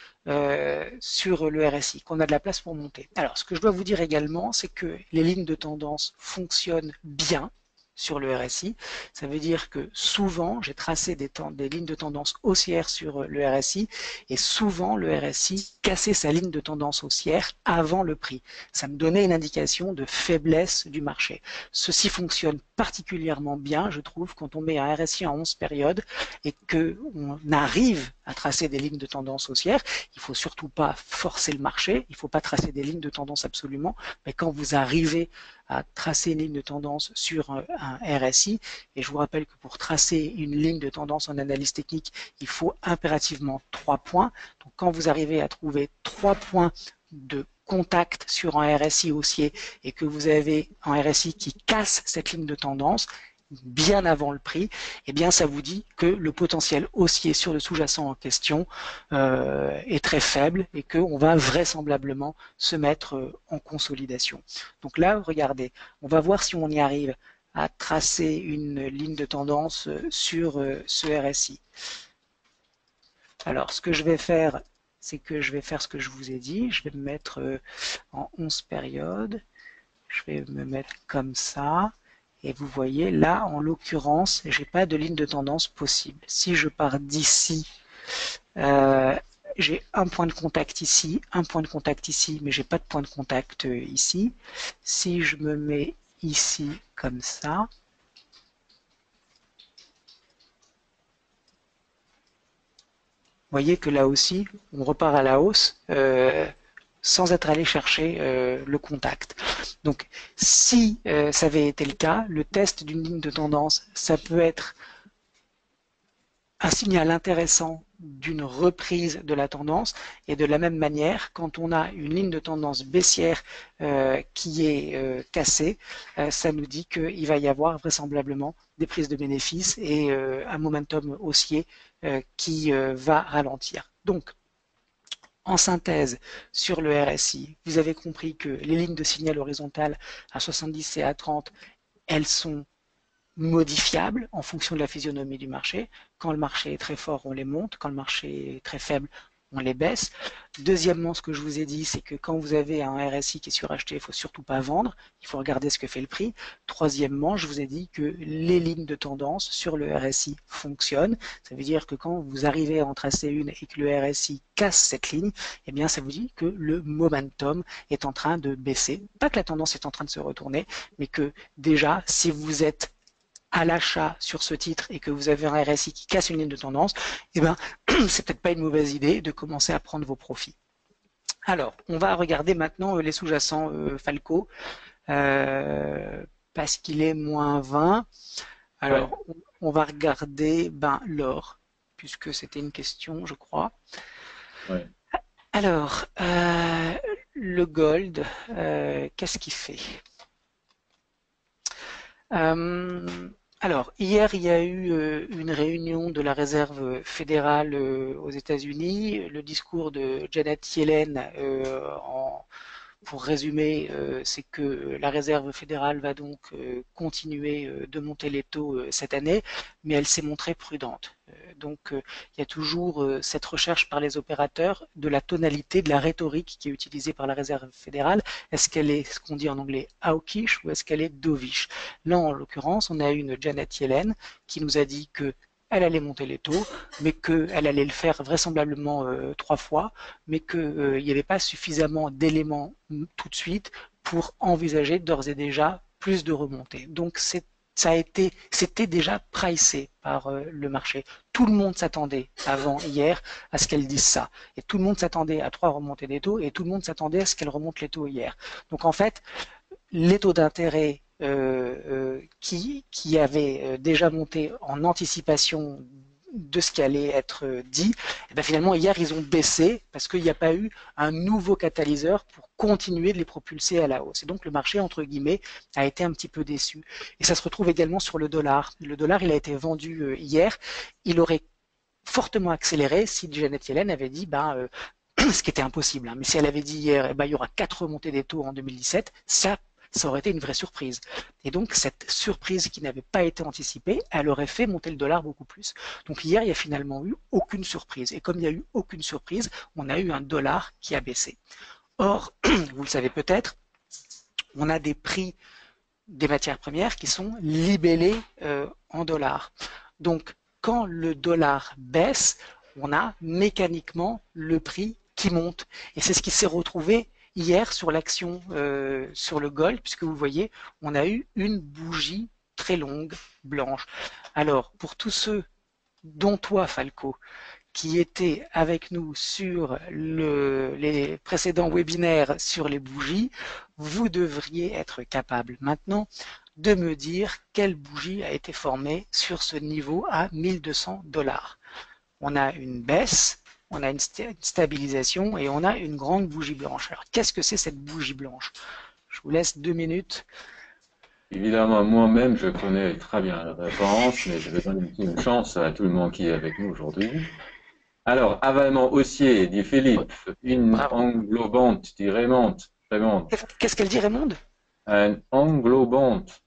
sur le RSI, qu'on a de la place pour monter. Alors ce que je dois vous dire également, c'est que les lignes de tendance fonctionnent bien. sur le RSI. Ça veut dire que souvent, j'ai tracé des lignes de tendance haussière sur le RSI et souvent le RSI cassait sa ligne de tendance haussière avant le prix. Ça me donnait une indication de faiblesse du marché. Ceci fonctionne particulièrement bien, je trouve, quand on met un RSI en 11 périodes et qu'on arrive à tracer des lignes de tendance haussière. Il ne faut surtout pas forcer le marché, il ne faut pas tracer des lignes de tendance absolument, mais quand vous arrivez à tracer une ligne de tendance sur un RSI, et je vous rappelle que pour tracer une ligne de tendance en analyse technique, il faut impérativement 3 points. Donc quand vous arrivez à trouver 3 points de contact sur un RSI haussier et que vous avez un RSI qui casse cette ligne de tendance bien avant le prix, eh bien ça vous dit que le potentiel haussier sur le sous-jacent en question est très faible et qu'on va vraisemblablement se mettre en consolidation. Donc là, regardez, on va voir si on y arrive à tracer une ligne de tendance sur ce RSI. Alors, ce que je vais faire, c'est que je vais faire ce que je vous ai dit. Je vais me mettre en 11 périodes. Je vais me mettre comme ça. Et vous voyez, là, en l'occurrence, j'ai pas de ligne de tendance possible. Si je pars d'ici, j'ai un point de contact ici, un point de contact ici, mais j'ai pas de point de contact ici. Si je me mets ici comme ça, vous voyez que là aussi, on repart à la hausse sans être allé chercher le contact. Donc, si ça avait été le cas, le test d'une ligne de tendance, ça peut être un signal intéressant d'une reprise de la tendance, et de la même manière, quand on a une ligne de tendance baissière qui est cassée, ça nous dit qu'il va y avoir vraisemblablement des prises de bénéfices et un momentum haussier qui va ralentir. Donc, en synthèse, sur le RSI, vous avez compris que les lignes de signal horizontales à 70 et à 30, elles sont modifiables en fonction de la physionomie du marché. Quand le marché est très fort, on les monte. Quand le marché est très faible, on les baisse. Deuxièmement, ce que je vous ai dit, c'est que quand vous avez un RSI qui est suracheté, il ne faut surtout pas vendre. Il faut regarder ce que fait le prix. Troisièmement, je vous ai dit que les lignes de tendance sur le RSI fonctionnent. Ça veut dire que quand vous arrivez à en tracer une et que le RSI casse cette ligne, eh bien, ça vous dit que le momentum est en train de baisser. Pas que la tendance est en train de se retourner, mais que déjà, si vous êtes à l'achat sur ce titre et que vous avez un RSI qui casse une ligne de tendance, eh ben, c'est peut-être pas une mauvaise idée de commencer à prendre vos profits. Alors, on va regarder maintenant les sous-jacents Falco parce qu'il est moins 20. Alors, Ouais. on va regarder l'or, puisque c'était une question, je crois. Ouais. Alors, le gold, qu'est-ce qu'il fait? Alors, hier, il y a eu une réunion de la Réserve fédérale aux États-Unis. Le discours de Janet Yellen, pour résumer, c'est que la Réserve fédérale va donc continuer de monter les taux cette année, mais elle s'est montrée prudente. Donc, il y a toujours cette recherche par les opérateurs de la tonalité, de la rhétorique qui est utilisée par la Réserve fédérale. Est-ce qu'elle est ce qu'on dit en anglais hawkish ou est-ce qu'elle est dovish? Là, en l'occurrence, on a une Janet Yellen qui nous a dit que elle allait monter les taux, mais qu'elle allait le faire vraisemblablement 3 fois, mais qu'il n'y avait pas suffisamment d'éléments tout de suite pour envisager d'ores et déjà plus de remontées. Donc c'était déjà pricé par le marché. Tout le monde s'attendait avant hier à ce qu'elle dise ça. Et tout le monde s'attendait à 3 remontées des taux et tout le monde s'attendait à ce qu'elle remonte les taux hier. Donc en fait, les taux d'intérêt qui avaient déjà monté en anticipation de ce qui allait être dit, et bien finalement hier ils ont baissé parce qu'il n'y a pas eu un nouveau catalyseur pour continuer de les propulser à la hausse. Et donc le marché, entre guillemets, a été un petit peu déçu. Et ça se retrouve également sur le dollar. Le dollar, il a été vendu hier. Il aurait fortement accéléré si Janet Yellen avait dit ce qui était impossible. Hein. Mais si elle avait dit hier, il y aura 4 remontées des taux en 2017, ça aurait été une vraie surprise. Et donc, cette surprise qui n'avait pas été anticipée, elle aurait fait monter le dollar beaucoup plus. Donc hier, il n'y a finalement eu aucune surprise. Et comme il n'y a eu aucune surprise, on a eu un dollar qui a baissé. Or, vous le savez peut-être, on a des prix des matières premières qui sont libellées en dollars. Donc, quand le dollar baisse, on a mécaniquement le prix qui monte. Et c'est ce qui s'est retrouvé hier sur l'action sur le gold, puisque vous voyez, on a eu une bougie très longue, blanche. Alors, pour tous ceux, dont toi, Falco, qui étaient avec nous sur les précédents webinaires sur les bougies, vous devriez être capable maintenant de me dire quelle bougie a été formée sur ce niveau à 1200 dollars. On a une baisse, on a une stabilisation et on a une grande bougie blanche. Alors, qu'est-ce que c'est cette bougie blanche? Je vous laisse 2 minutes. Évidemment, moi-même, je connais très bien la référence, mais je vais donner une chance à tout le monde qui est avec nous aujourd'hui. Alors, avalement haussier, dit Philippe, une Bravo. englobante, dit Raymond. Qu'est-ce qu'elle dit, Raymond? Un englobante.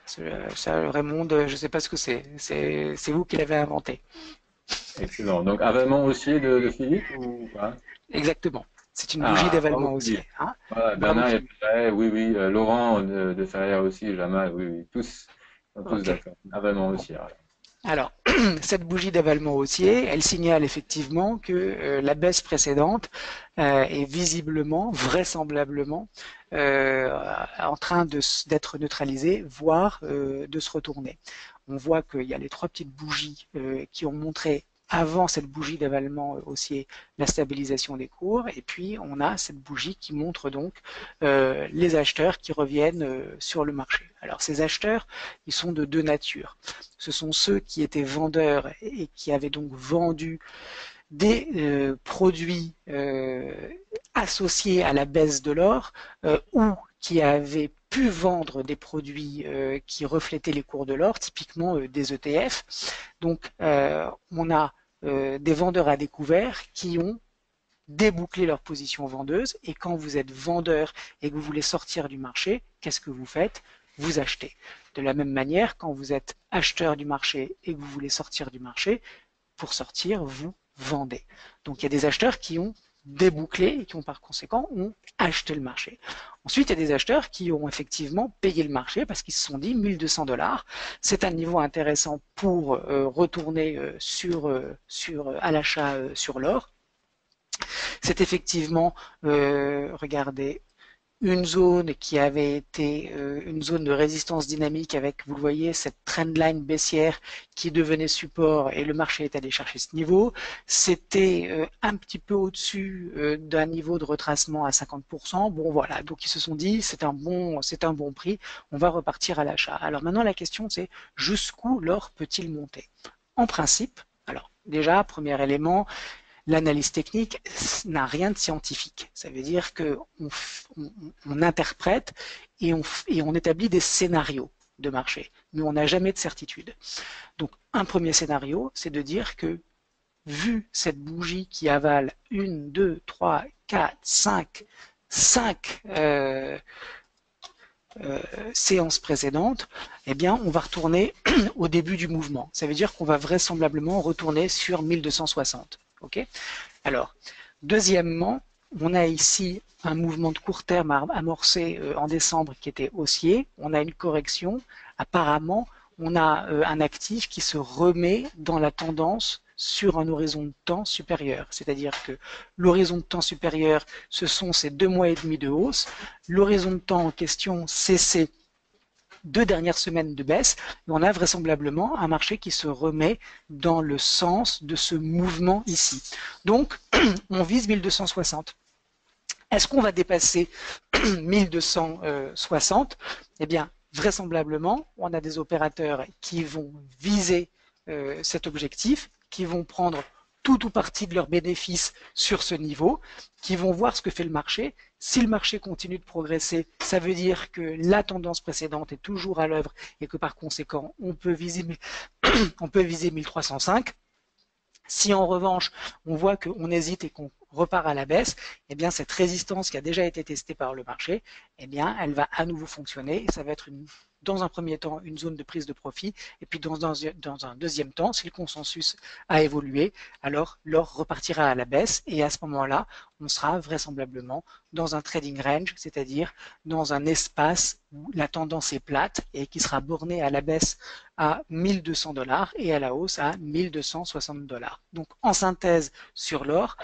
Ça, Raymond, je ne sais pas ce que c'est. C'est vous qui l'avez inventé. Excellent. Donc, avalement haussier de Philippe ou pas? Exactement. C'est une bougie d'avalement haussier. Hein? Voilà, Bravo, Bernard est Philippe. prêt, oui, oui. Laurent de Ferrière aussi, Jamal, oui, oui. Tous, sont tous Ok. d'accord. Avalement Bon. haussier. Alors, cette bougie d'avalement haussier, elle signale effectivement que la baisse précédente est visiblement, vraisemblablement, en train d'être neutralisée, voire de se retourner. On voit qu'il y a les 3 petites bougies qui ont montré avant cette bougie d'avalement haussier la stabilisation des cours, et puis on a cette bougie qui montre donc les acheteurs qui reviennent sur le marché. Alors ces acheteurs, ils sont de 2 natures. Ce sont ceux qui étaient vendeurs et qui avaient donc vendu des produits associés à la baisse de l'or ou qui avaient pu vendre des produits qui reflétaient les cours de l'or, typiquement des ETF. Donc on a des vendeurs à découvert qui ont déboucler leur position vendeuse, et quand vous êtes vendeur et que vous voulez sortir du marché, qu'est-ce que vous faites? Vous achetez. De la même manière, quand vous êtes acheteur du marché et que vous voulez sortir du marché, pour sortir, vous vendez. Donc il y a des acheteurs qui ont débouclé et qui ont par conséquent ont acheté le marché. Ensuite, il y a des acheteurs qui ont effectivement payé le marché parce qu'ils se sont dit 1200 dollars, c'est un niveau intéressant pour retourner à l'achat sur l'or. C'est effectivement, regardez, une zone qui avait été une zone de résistance dynamique avec, vous le voyez, cette trendline baissière qui devenait support et le marché est allé chercher ce niveau. C'était un petit peu au-dessus d'un niveau de retracement à 50%. Bon voilà, donc ils se sont dit c'est un bon prix, on va repartir à l'achat. Alors maintenant la question c'est jusqu'où l'or peut-il monter? En principe, alors déjà, premier élément, l'analyse technique n'a rien de scientifique. Ça veut dire qu'on interprète et on établit des scénarios de marché, mais on n'a jamais de certitude. Donc un premier scénario, c'est de dire que vu cette bougie qui avale 1, 2, 3, 4, 5 séances précédentes, eh bien, on va retourner au début du mouvement. Ça veut dire qu'on va vraisemblablement retourner sur 1260. Okay. Alors, deuxièmement, on a ici un mouvement de court terme amorcé en décembre qui était haussier. On a une correction. Apparemment, on a un actif qui se remet dans la tendance sur un horizon de temps supérieur. C'est-à-dire que l'horizon de temps supérieur, ce sont ces 2 mois et demi de hausse. L'horizon de temps en question, c'est ces 2 dernières semaines de baisse, et on a vraisemblablement un marché qui se remet dans le sens de ce mouvement ici. Donc, on vise 1260. Est-ce qu'on va dépasser 1260? Eh bien, vraisemblablement, on a des opérateurs qui vont viser cet objectif, qui vont prendre tout ou partie de leurs bénéfices sur ce niveau, qui vont voir ce que fait le marché. Si le marché continue de progresser, ça veut dire que la tendance précédente est toujours à l'œuvre et que par conséquent, on peut viser 1305. Si en revanche, on voit qu'on hésite et qu'on repart à la baisse, eh bien cette résistance qui a déjà été testée par le marché, eh bien elle va à nouveau fonctionner et ça va être dans un premier temps une zone de prise de profit et puis dans un deuxième temps, si le consensus a évolué, alors l'or repartira à la baisse et à ce moment-là, on sera vraisemblablement dans un trading range, c'est-à-dire dans un espace où la tendance est plate et qui sera borné à la baisse à 1200 $ et à la hausse à 1260 $. Donc en synthèse sur l'or,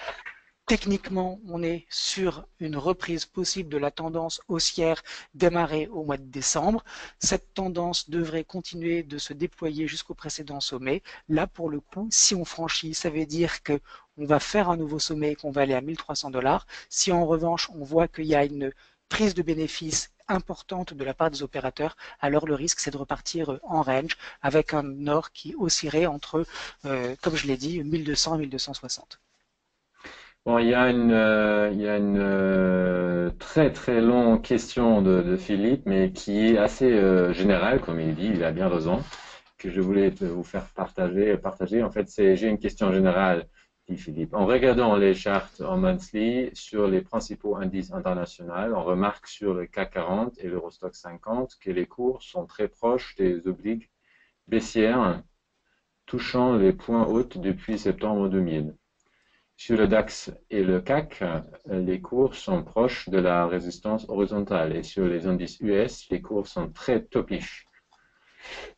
techniquement, on est sur une reprise possible de la tendance haussière démarrée au mois de décembre. Cette tendance devrait continuer de se déployer jusqu'au précédent sommet. Là, pour le coup, si on franchit, ça veut dire que on va faire un nouveau sommet et qu'on va aller à 1300 $. Si en revanche, on voit qu'il y a une prise de bénéfices importante de la part des opérateurs, alors le risque c'est de repartir en range avec un or qui oscillerait entre, comme je l'ai dit, 1200 et 1260. Bon, il y a une très très longue question de Philippe, mais qui est assez générale, comme il dit, il a bien raison, que je voulais vous faire partager. En fait, j'ai une question générale, dit Philippe. En regardant les charts en monthly sur les principaux indices internationaux, on remarque sur le CAC 40 et l'Eurostoxx 50 que les cours sont très proches des obliques baissières, touchant les points hauts depuis septembre 2000. Sur le DAX et le CAC, les cours sont proches de la résistance horizontale et sur les indices US, les cours sont très topish.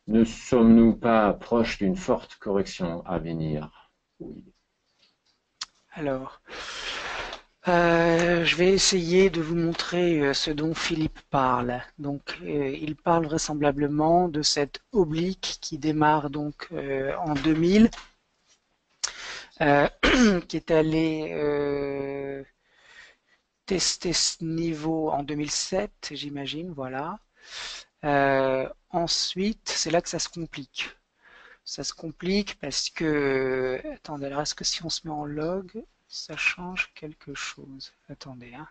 Ne sommes-nous pas proches d'une forte correction à venir? Oui. Alors, je vais essayer de vous montrer ce dont Philippe parle. Donc, il parle vraisemblablement de cette oblique qui démarre donc en 2000. Qui est allé tester ce niveau en 2007, j'imagine, voilà. Ensuite, c'est là que ça se complique. Ça se complique parce que... Attendez, alors est-ce que si on se met en log, ça change quelque chose? Attendez, hein.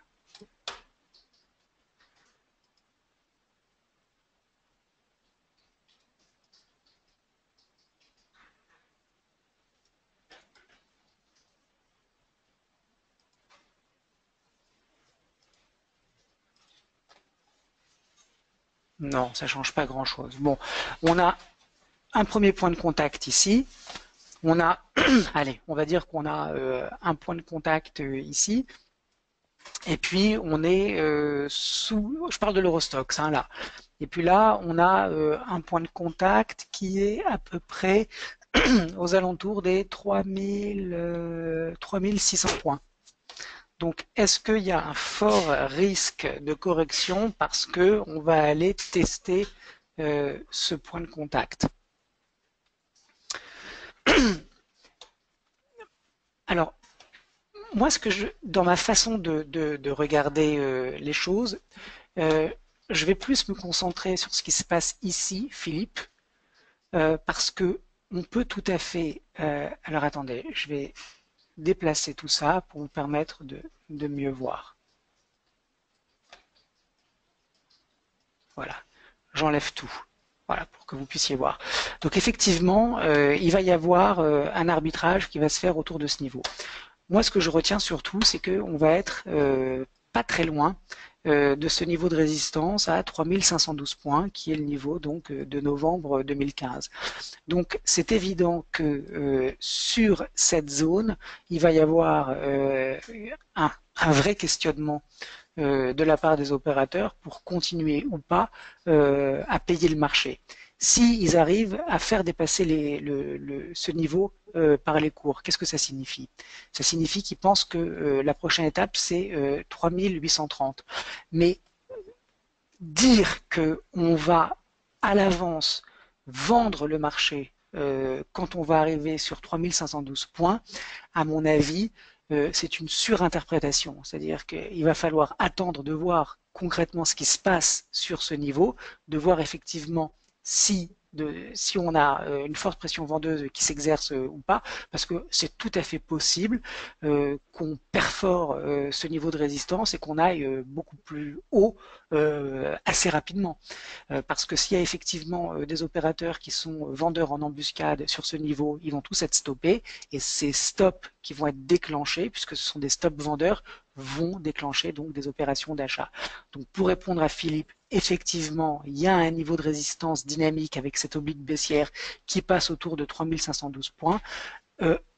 Non, ça change pas grand-chose. Bon, on a un premier point de contact ici. On a, allez, on va dire qu'on a un point de contact ici. Et puis on est sous, je parle de l'Eurostoxx, hein, là. Et puis là, on a un point de contact qui est à peu près aux alentours des 3600 points. Donc, est-ce qu'il y a un fort risque de correction parce que on va aller tester ce point de contact? Alors, moi, dans ma façon de regarder les choses, je vais plus me concentrer sur ce qui se passe ici, Philippe, parce que on peut tout à fait... alors attendez, je vais déplacer tout ça pour vous permettre de mieux voir. Voilà, j'enlève tout. Voilà, pour que vous puissiez voir. Donc effectivement, il va y avoir un arbitrage qui va se faire autour de ce niveau. Moi, ce que je retiens surtout, c'est qu'on va être pas très loin de ce niveau de résistance à 3512 points, qui est le niveau donc de novembre 2015. Donc, c'est évident que sur cette zone, il va y avoir un vrai questionnement de la part des opérateurs pour continuer ou pas à payer le marché. S'ils arrivent à faire dépasser ce niveau par les cours, qu'est-ce que ça signifie? Ça signifie qu'ils pensent que la prochaine étape, c'est 3830. Mais dire qu'on va à l'avance vendre le marché quand on va arriver sur 3512 points, à mon avis, c'est une surinterprétation. C'est-à-dire qu'il va falloir attendre de voir concrètement ce qui se passe sur ce niveau, de voir effectivement si si on a une forte pression vendeuse qui s'exerce ou pas, parce que c'est tout à fait possible qu'on perfore ce niveau de résistance et qu'on aille beaucoup plus haut assez rapidement. Parce que s'il y a effectivement des opérateurs qui sont vendeurs en embuscade sur ce niveau, ils vont tous être stoppés et ces stops qui vont être déclenchés, puisque ce sont des stops vendeurs, vont déclencher donc des opérations d'achat. Donc pour répondre à Philippe, effectivement, il y a un niveau de résistance dynamique avec cette oblique baissière qui passe autour de 3512 points.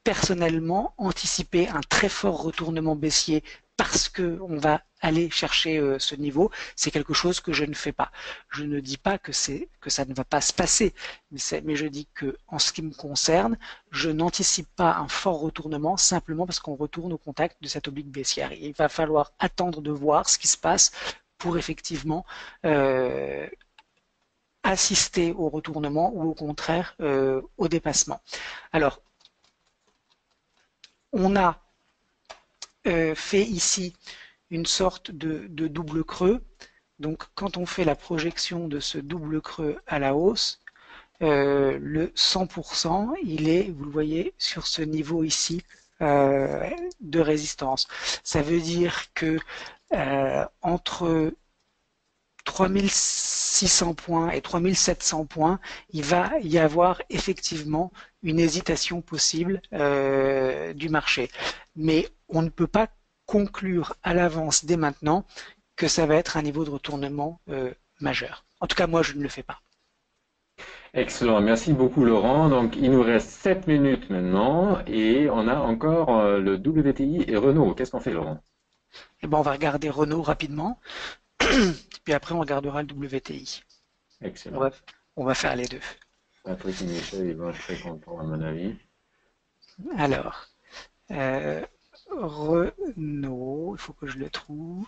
Personnellement, anticiper un très fort retournement baissier parce qu'on va aller chercher ce niveau, c'est quelque chose que je ne fais pas. Je ne dis pas que ça ne va pas se passer, mais je dis que en ce qui me concerne, je n'anticipe pas un fort retournement simplement parce qu'on retourne au contact de cette oblique baissière. Il va falloir attendre de voir ce qui se passe pour effectivement assister au retournement ou au contraire au dépassement. Alors, on a fait ici une sorte de double creux. Donc quand on fait la projection de ce double creux à la hausse, le 100%, il est, vous le voyez, sur ce niveau ici de résistance. Ça veut dire que entre 3600 points et 3700 points, il va y avoir effectivement une hésitation possible du marché. Mais on ne peut pas conclure à l'avance dès maintenant que ça va être un niveau de retournement majeur. En tout cas, moi, je ne le fais pas. Excellent, merci beaucoup Laurent. Donc il nous reste 7 minutes maintenant et on a encore le WTI et Renault. Qu'est-ce qu'on fait Laurent? Eh ben, on va regarder Renault rapidement, puis après on regardera le WTI. Excellent. On va faire les deux. Patrick et Michel, ils vont être très contents à mon avis. Alors, Renault, il faut que je le trouve.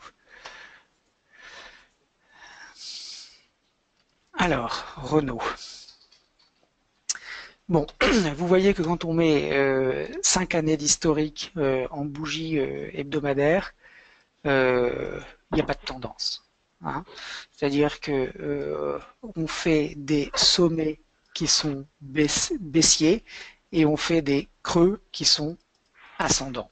Alors, Renault. Bon, vous voyez que quand on met 5 années d'historique en bougie hebdomadaire, il n'y a pas de tendance. Hein. C'est-à-dire que on fait des sommets qui sont baissiers et on fait des creux qui sont ascendants.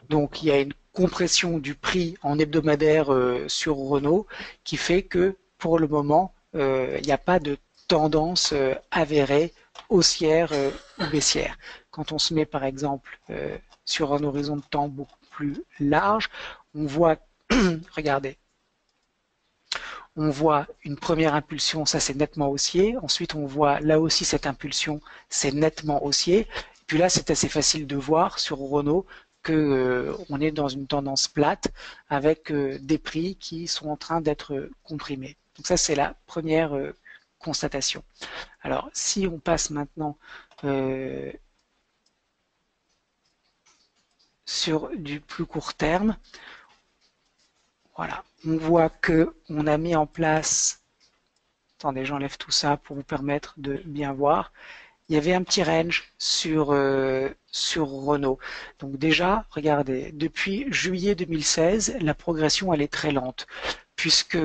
Donc il y a une compression du prix en hebdomadaire sur Renault qui fait que pour le moment, il n'y a pas de tendance avérée haussière ou baissière. Quand on se met par exemple sur un horizon de temps beaucoup plus large, on voit, regardez, on voit une première impulsion, ça c'est nettement haussier. Ensuite, on voit là aussi cette impulsion, c'est nettement haussier. Puis là, c'est assez facile de voir sur Renault que on est dans une tendance plate avec des prix qui sont en train d'être comprimés. Donc ça, c'est la première constatation. Alors, si on passe maintenant sur du plus court terme, voilà, on voit que on a mis en place, attendez, j'enlève tout ça pour vous permettre de bien voir, il y avait un petit range sur Renault. Donc déjà, regardez, depuis juillet 2016, la progression elle est très lente, puisque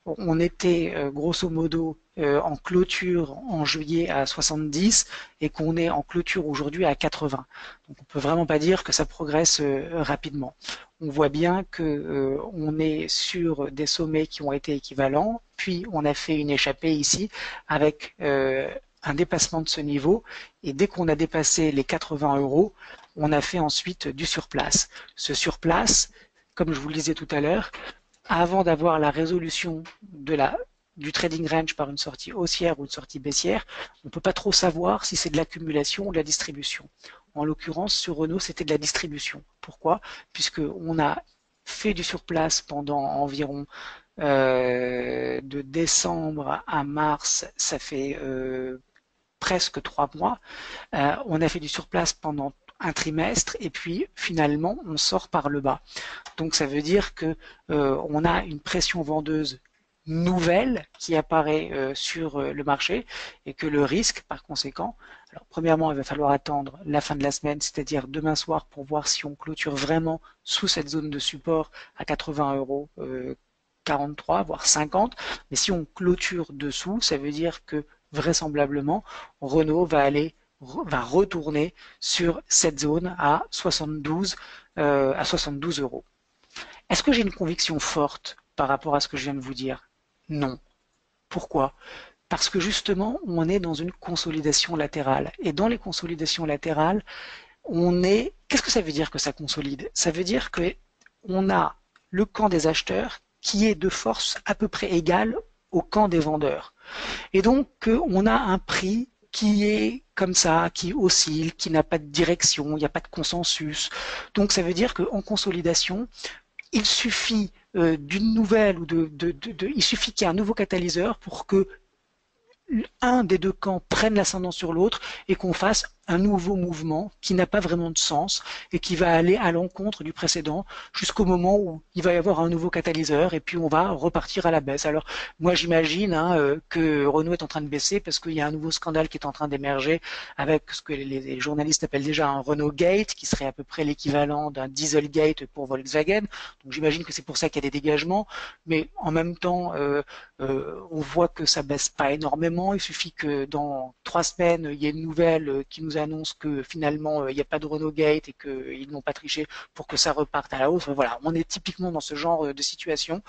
on était grosso modo en clôture en juillet à 70 et qu'on est en clôture aujourd'hui à 80. Donc on peut vraiment pas dire que ça progresse rapidement. On voit bien que on est sur des sommets qui ont été équivalents, puis on a fait une échappée ici avec un dépassement de ce niveau et dès qu'on a dépassé les 80 €, on a fait ensuite du surplace. Ce surplace, comme je vous le disais tout à l'heure, avant d'avoir la résolution du trading range par une sortie haussière ou une sortie baissière, on ne peut pas trop savoir si c'est de l'accumulation ou de la distribution. En l'occurrence, sur Renault, c'était de la distribution. Pourquoi? Puisqu'on a fait du surplace pendant environ de décembre à mars, ça fait presque 3 mois. On a fait du surplace pendant un trimestre et puis finalement on sort par le bas. Donc ça veut dire que on a une pression vendeuse nouvelle qui apparaît sur le marché et que le risque par conséquent, alors premièrement il va falloir attendre la fin de la semaine, c'est-à-dire demain soir pour voir si on clôture vraiment sous cette zone de support à 80 €, 43 voire 50, mais si on clôture dessous, ça veut dire que vraisemblablement, Renault va retourner sur cette zone à 72 euros. Est-ce que j'ai une conviction forte par rapport à ce que je viens de vous dire? Non. Pourquoi? Parce que justement, on est dans une consolidation latérale. Et dans les consolidations latérales, Qu'est-ce que ça veut dire que ça consolide? Ça veut dire que on a le camp des acheteurs qui est de force à peu près égal au camp des vendeurs. Et donc, on a un prix qui est comme ça, qui oscille, qui n'a pas de direction, il n'y a pas de consensus. Donc, ça veut dire qu'en consolidation, il suffit d'une nouvelle ou il suffit qu'il y ait un nouveau catalyseur pour que un des deux camps prenne l'ascendant sur l'autre et qu'on fasse un nouveau mouvement qui n'a pas vraiment de sens et qui va aller à l'encontre du précédent jusqu'au moment où il va y avoir un nouveau catalyseur et puis on va repartir à la baisse. Alors moi j'imagine que Renault est en train de baisser parce qu'il y a un nouveau scandale qui est en train d'émerger avec ce que les journalistes appellent déjà un Renault Gate qui serait à peu près l'équivalent d'un Dieselgate pour Volkswagen. Donc j'imagine que c'est pour ça qu'il y a des dégagements, mais en même temps on voit que ça baisse pas énormément. Il suffit que dans 3 semaines, il y ait une nouvelle qui nous annonce que finalement, il n'y a pas de Renault Gate et qu'ils n'ont pas triché pour que ça reparte à la hausse. Voilà, on est typiquement dans ce genre de situation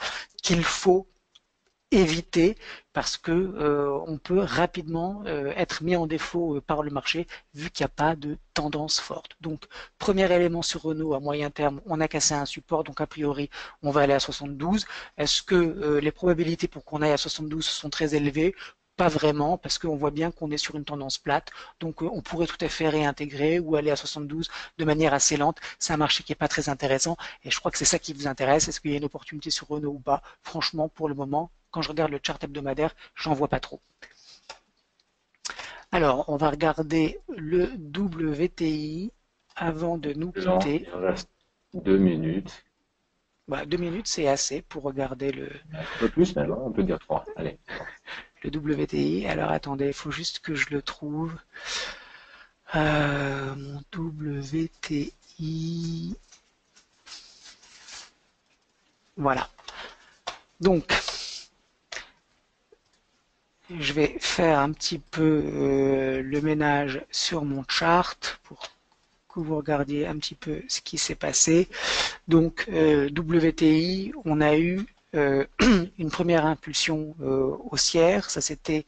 qu'il faut éviter parce que on peut rapidement être mis en défaut par le marché vu qu'il n'y a pas de tendance forte. Donc premier élément sur Renault à moyen terme, on a cassé un support, donc a priori on va aller à 72. Est-ce que les probabilités pour qu'on aille à 72 sont très élevées? Pas vraiment, parce qu'on voit bien qu'on est sur une tendance plate, donc on pourrait tout à fait réintégrer ou aller à 72 de manière assez lente. C'est un marché qui n'est pas très intéressant, et je crois que c'est ça qui vous intéresse. Est-ce qu'il y a une opportunité sur Renault ou pas? Franchement, pour le moment, quand je regarde le chart hebdomadaire, j'en vois pas trop. Alors, on va regarder le WTI avant de nous quitter. Il reste 2 minutes. 2 minutes, c'est assez pour regarder Un peu plus même, on peut dire 3. Allez. Le WTI. Alors attendez, il faut juste que je le trouve. Mon WTI. Voilà. Donc, je vais faire un petit peu le ménage sur mon chart pour que vous regardiez un petit peu ce qui s'est passé. Donc, WTI, on a eu une première impulsion haussière. Ça c'était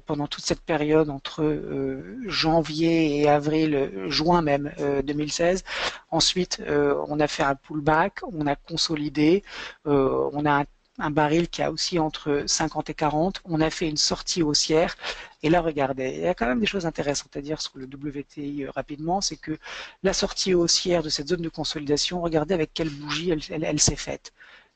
pendant toute cette période entre janvier et avril, juin même 2016. Ensuite, on a fait un pullback, on a consolidé, on a un baril qui a aussi entre 50 et 40. On a fait une sortie haussière. Et là, regardez, il y a quand même des choses intéressantes à dire sur le WTI rapidement. C'est que la sortie haussière de cette zone de consolidation, regardez avec quelle bougie elle s'est faite.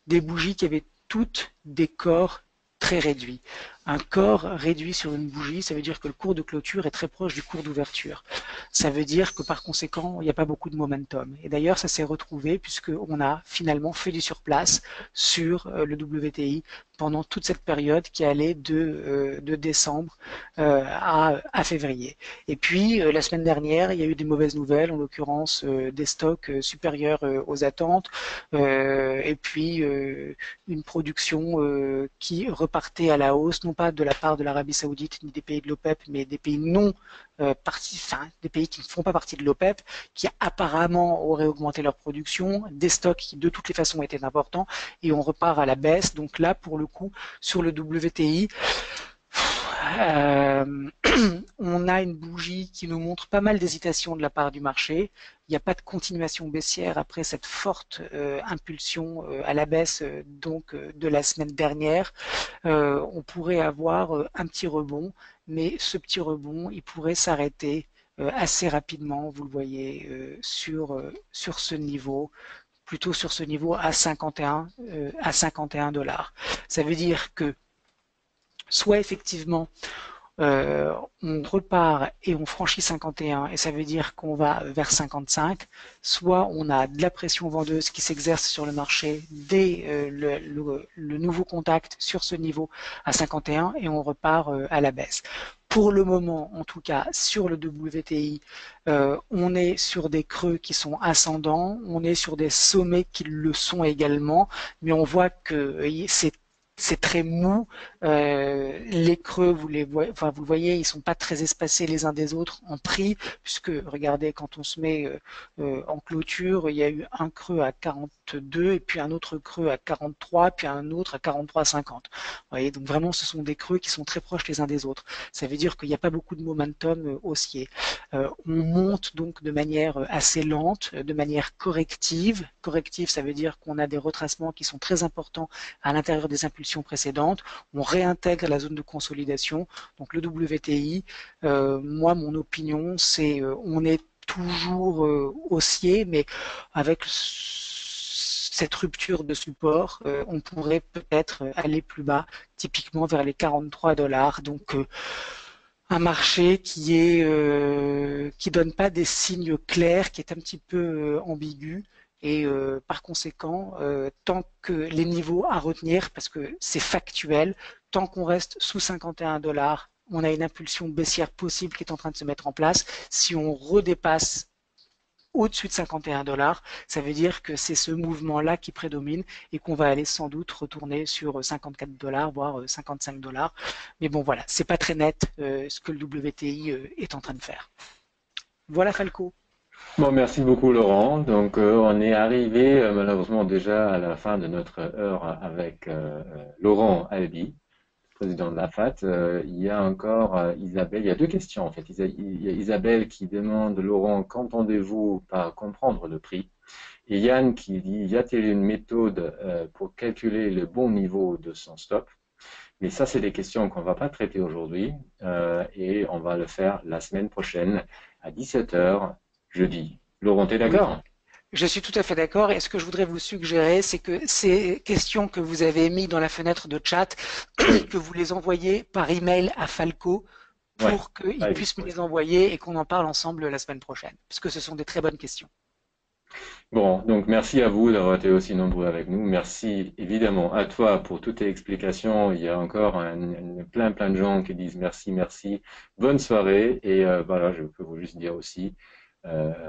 Des bougies qui avaient toutes des corps très réduits. Un corps réduit sur une bougie, ça veut dire que le cours de clôture est très proche du cours d'ouverture. Ça veut dire que par conséquent, il n'y a pas beaucoup de momentum. Et d'ailleurs, ça s'est retrouvé puisqu'on a finalement fait du surplace sur le WTI pendant toute cette période qui allait de décembre à février. Et puis, la semaine dernière, il y a eu des mauvaises nouvelles, en l'occurrence des stocks supérieurs aux attentes, et puis une production qui repartait à la hausse, non pas de la part de l'Arabie Saoudite ni des pays de l'OPEP, mais des pays non des pays qui ne font pas partie de l'OPEP, qui apparemment auraient augmenté leur production, des stocks qui de toutes les façons étaient importants, et on repart à la baisse. Donc là, pour le coup, sur le WTI, on a une bougie qui nous montre pas mal d'hésitation de la part du marché. Il n'y a pas de continuation baissière après cette forte impulsion à la baisse de la semaine dernière. On pourrait avoir un petit rebond, mais ce petit rebond, il pourrait s'arrêter assez rapidement, vous le voyez, sur ce niveau, plutôt sur ce niveau à 51 $. Ça veut dire que soit effectivement on repart et on franchit 51 et ça veut dire qu'on va vers 55, soit on a de la pression vendeuse qui s'exerce sur le marché dès le nouveau contact sur ce niveau à 51 et on repart à la baisse. Pour le moment, en tout cas, sur le WTI, on est sur des creux qui sont ascendants, on est sur des sommets qui le sont également, mais on voit que c'est c'est très mou. Les creux, vous les voyez, enfin vous le voyez, ils sont pas très espacés les uns des autres en prix, puisque regardez, quand on se met en clôture, il y a eu un creux à 42 et puis un autre creux à 43, puis un autre à 43,50. Vous voyez, donc vraiment, ce sont des creux qui sont très proches les uns des autres. Ça veut dire qu'il n'y a pas beaucoup de momentum haussier. On monte donc de manière assez lente, de manière corrective. Corrective, ça veut dire qu'on a des retracements qui sont très importants à l'intérieur des impulsions précédentes. On réintègre la zone de consolidation. Donc le WTI, moi, mon opinion, c'est on est toujours haussier, mais avec cette rupture de support, on pourrait peut-être aller plus bas, typiquement vers les 43 dollars. Donc un marché qui donne pas des signes clairs, qui est un petit peu ambigu. Et par conséquent, tant que les niveaux à retenir, parce que c'est factuel, tant qu'on reste sous 51 dollars, on a une impulsion baissière possible qui est en train de se mettre en place. Si on redépasse au-dessus de 51 dollars, ça veut dire que c'est ce mouvement-là qui prédomine et qu'on va aller sans doute retourner sur 54 dollars, voire 55 dollars. Mais bon, voilà, c'est pas très net ce que le WTI est en train de faire. Voilà Falco. Bon, merci beaucoup Laurent. Donc on est arrivé malheureusement déjà à la fin de notre heure avec Laurent Albi, président de la FAT. Il y a encore Isabelle, il y a deux questions en fait. Il y a Isabelle qui demande, Laurent, qu'entendez-vous par comprendre le prix? Et Yann qui dit, y a-t-il une méthode pour calculer le bon niveau de son stop? Mais ça, c'est des questions qu'on va pas traiter aujourd'hui et on va le faire la semaine prochaine à 17 heures jeudi. Laurent, t'es Oui, d'accord? je suis tout à fait d'accord. Et ce que je voudrais vous suggérer, c'est que ces questions que vous avez mises dans la fenêtre de chat, Oui, que vous les envoyez par email à Falco ouais. pour qu'il Allez, puisse me ouais. les envoyer et qu'on en parle ensemble la semaine prochaine, parce que ce sont des très bonnes questions. Bon, donc merci à vous d'avoir été aussi nombreux avec nous. Merci évidemment à toi pour toutes tes explications. Il y a encore plein de gens qui disent merci, merci. Bonne soirée et voilà, je peux vous juste dire aussi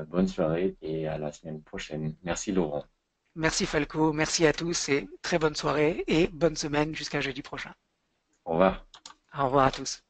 bonne soirée et à la semaine prochaine. Merci Laurent. Merci Falco, merci à tous et très bonne soirée et bonne semaine jusqu'à jeudi prochain. Au revoir. Au revoir à tous.